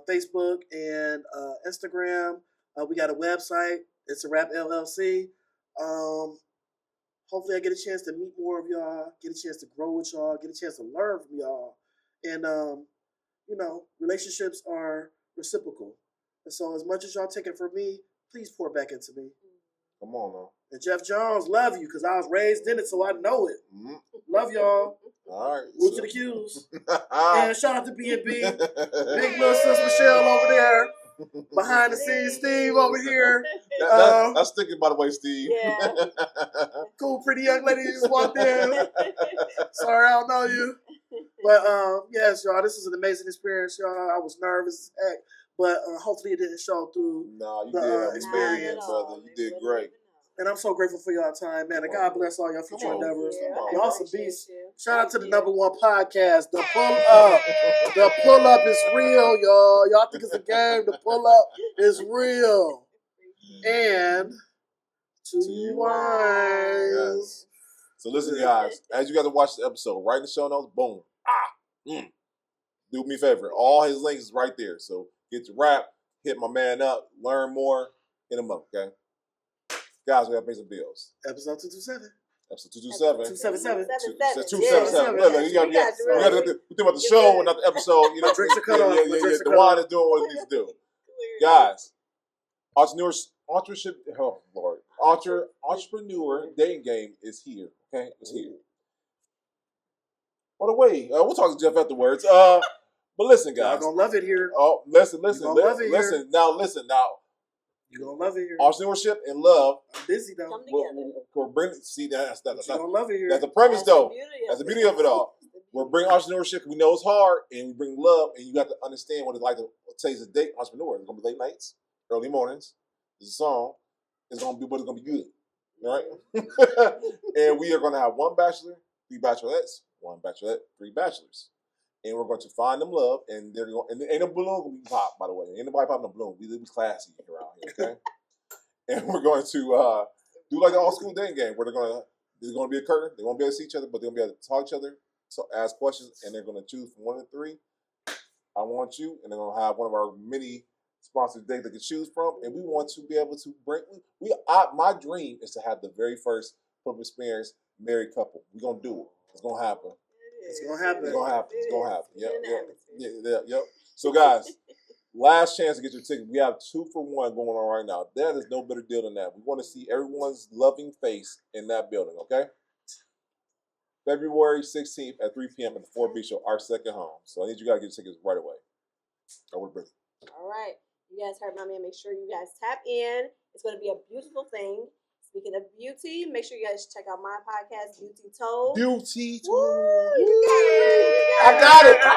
Facebook and Instagram. We got a website. It's a Rap LLC. Hopefully, I get a chance to meet more of y'all, get a chance to grow with y'all, get a chance to learn from y'all. And, you know, relationships are reciprocal. And so as much as y'all take it from me, please pour back into me. Come on, now. And Jeff Jones, love you, because I was raised in it, so I know it. Love y'all. All right. Root to the Q's. And shout out to B&B. Big little sis Michelle over there. Behind the scenes, Steve over here. That's sticking, by the way, Steve. Yeah. Cool, pretty young lady just walked in. Sorry, I don't know you. But yes, y'all, this was an amazing experience, y'all. I was nervous as heck, but hopefully it didn't show through. No, you the did experience, brother. You did great. And I'm so grateful for y'all time, man. And God bless all your future endeavors. on. Y'all some beasts. Shout out to the #1 podcast, The Pull Up. The Pull Up is real, y'all. Y'all think it's a game. The Pull Up is real. And to you wise. Yes. So listen, guys, as you guys watch the episode, right in the show notes, boom. Do me a favor. All his links is right there. So get your rap, hit my man up, learn more, hit him up, okay? Guys, we have to pay some bills. Episode 227. Episode 227. 277. 277. Look, you gotta think about the show and not the episode. You know, drinks are cut off. The wine is doing what it needs to do. Guys, entrepreneur dating game is here. Okay, it's here. By the way, we'll talk to Jeff afterwards. But listen, guys, y'all gonna love it here. Oh, listen. Now. You're gonna love it here. Entrepreneurship and love. I'm busy though. We're bringing. See, that's you're gonna love it here. That's the premise, though. That's the beauty of it all. We're bringing entrepreneurship. We know it's hard, and we bring love, and you got to understand what it's like to taste a date entrepreneur. It's gonna be late nights, early mornings. There's a song. It's gonna be, but it's gonna be good. All right. And we are gonna have 1 bachelor, 3 bachelorettes, 1 bachelorette, 3 bachelors. And we're going to find them love, and they're going. And ain't no balloon gonna be pop, by the way. Ain't nobody popping no balloon. We live classy around here, okay? And we're going to do like an old school dating game, where there's going to be a curtain. They won't be able to see each other, but they're going to be able to talk to each other, so ask questions, and they're going to choose from 1 to 3. I want you, and they're going to have one of our many sponsored dates they can choose from, and we want to be able to bring. My dream is to have the very first public experience married couple. We're going to do it. It's going to happen. It's gonna happen. It's gonna happen. Yep. So, guys, last chance to get your ticket. We have 2 for 1 going on right now. That is no better deal than that. We want to see everyone's loving face in that building. Okay. February 16th at 3 p.m. at the 4 Beach Show, our second home. So I need you guys to get your tickets right away. All right. You guys heard my man. Make sure you guys tap in. It's going to be a beautiful thing. Speaking of beauty, make sure you guys check out my podcast, Beauty Told. Beauty Told. I got it. I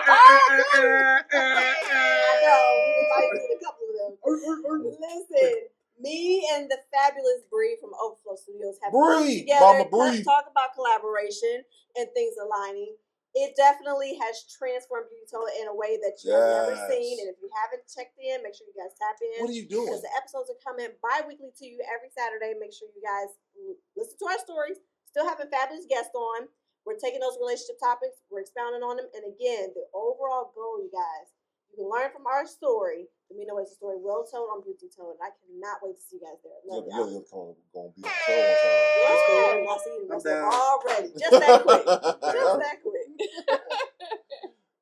know. We might need a couple of them. Listen, me and the fabulous Bree from Overflow Studios have come together Mama Bree. Talk about collaboration and things aligning. It definitely has transformed Beauty Told in a way that you have never seen. And if you haven't checked in, make sure you guys tap in. What are you doing? Because the episodes are coming bi-weekly to you every Saturday. Make sure you guys listen to our stories. Still having fabulous guests on. We're taking those relationship topics. We're expounding on them. And again, the overall goal, you guys, you can learn from our story. The Me No Waste Story, Will Tone on Beauty Tone. I cannot wait to see you guys there. Love You're y'all. going to be a troll one time. Yeah, I see you I'm down. already. Just that quick. Just that quick.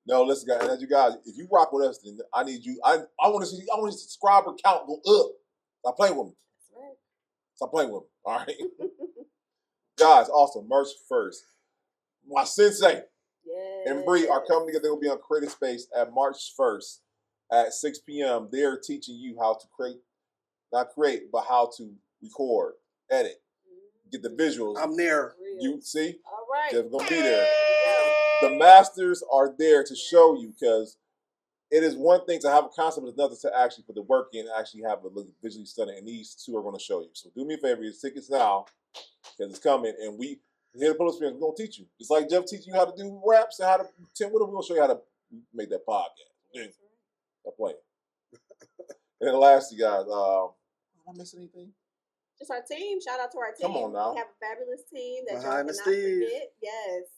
No, listen, guys. And you guys, if you rock with us, then I need you. I want to see. I want your subscriber count go up. Stop playing with me. That's right. Stop playing with me. All right, guys. Also, March 1st, my sensei and Bree are coming together. They will be on Creative Space at March 1st at 6 p.m. They're teaching you how to not create, but how to record, edit, get the visuals. I'm there. You see, All right. Jeff's gonna be there. Yeah. The masters are there to show you, because it is one thing to have a concept, but it's another to actually put the work in and actually have it look visually stunning. And these two are going to show you. So do me a favor, get tickets now, because it's coming. And we here at the Public Experience, we're going to teach you. Just like Jeff teaching you how to do raps and how to Tim Whittle, we're going to show you how to make that podcast. Stop playing. And then lastly, guys, am I missing anything? Just our team. Shout out to our team. Come on now. We have a fabulous team that Behind y'all the cannot Steve. forget. Yes.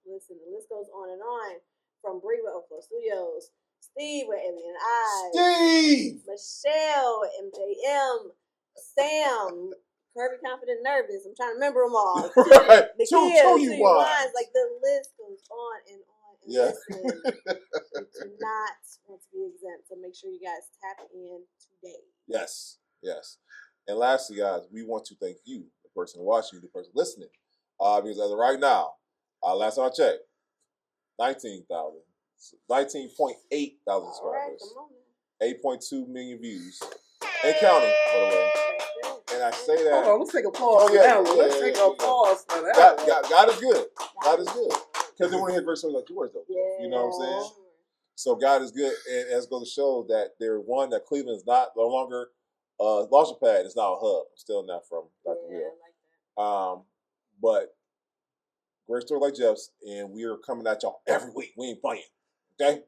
Listen, the list goes on and on. From Bree with Overflow Studios, Steve with Alien Eyes, Steve! Michelle with MJM, Sam, Curvy Confident Nervous. I'm trying to remember them all. Right. The Two kids, you Two wines. Wines. Like the list goes on and on. And Yeah. listen, you do not want to be exempt. So make sure you guys tap in today. Yes, yes. And lastly, guys, we want to thank you, the person watching, the person listening, because as of right now, last time I checked, 19.8 thousand All right, subscribers, come on now. 8.2 million views, and counting, by the way. That's good. And I say that Hold on, let's take a pause Oh, for yeah, that one. yeah, Let's yeah, take yeah, a yeah. pause for that one. God is good. God is good. Because they want to hear great stories like yours, though. Yeah. You know what I'm saying? So God is good, and as goes to show that that Cleveland is no longer launching pad. It's now a hub. I'm still not from Dr. Yeah, Will. I like that. But great story like Jeff's, and we are coming at y'all every week. We ain't playing, okay?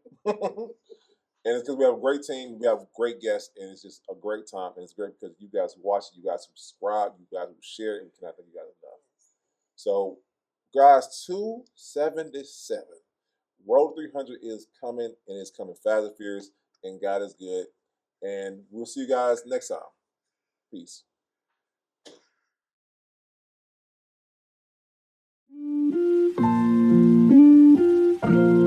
And it's because we have a great team, we have great guests, and it's just a great time. And it's great because you guys who watch it, you guys who subscribe, you guys who share it, and we cannot thank you guys enough. So, guys, 277. Road 300 is coming, and it's coming fast and furious, and God is good. And we'll see you guys next time. Peace. Thank you.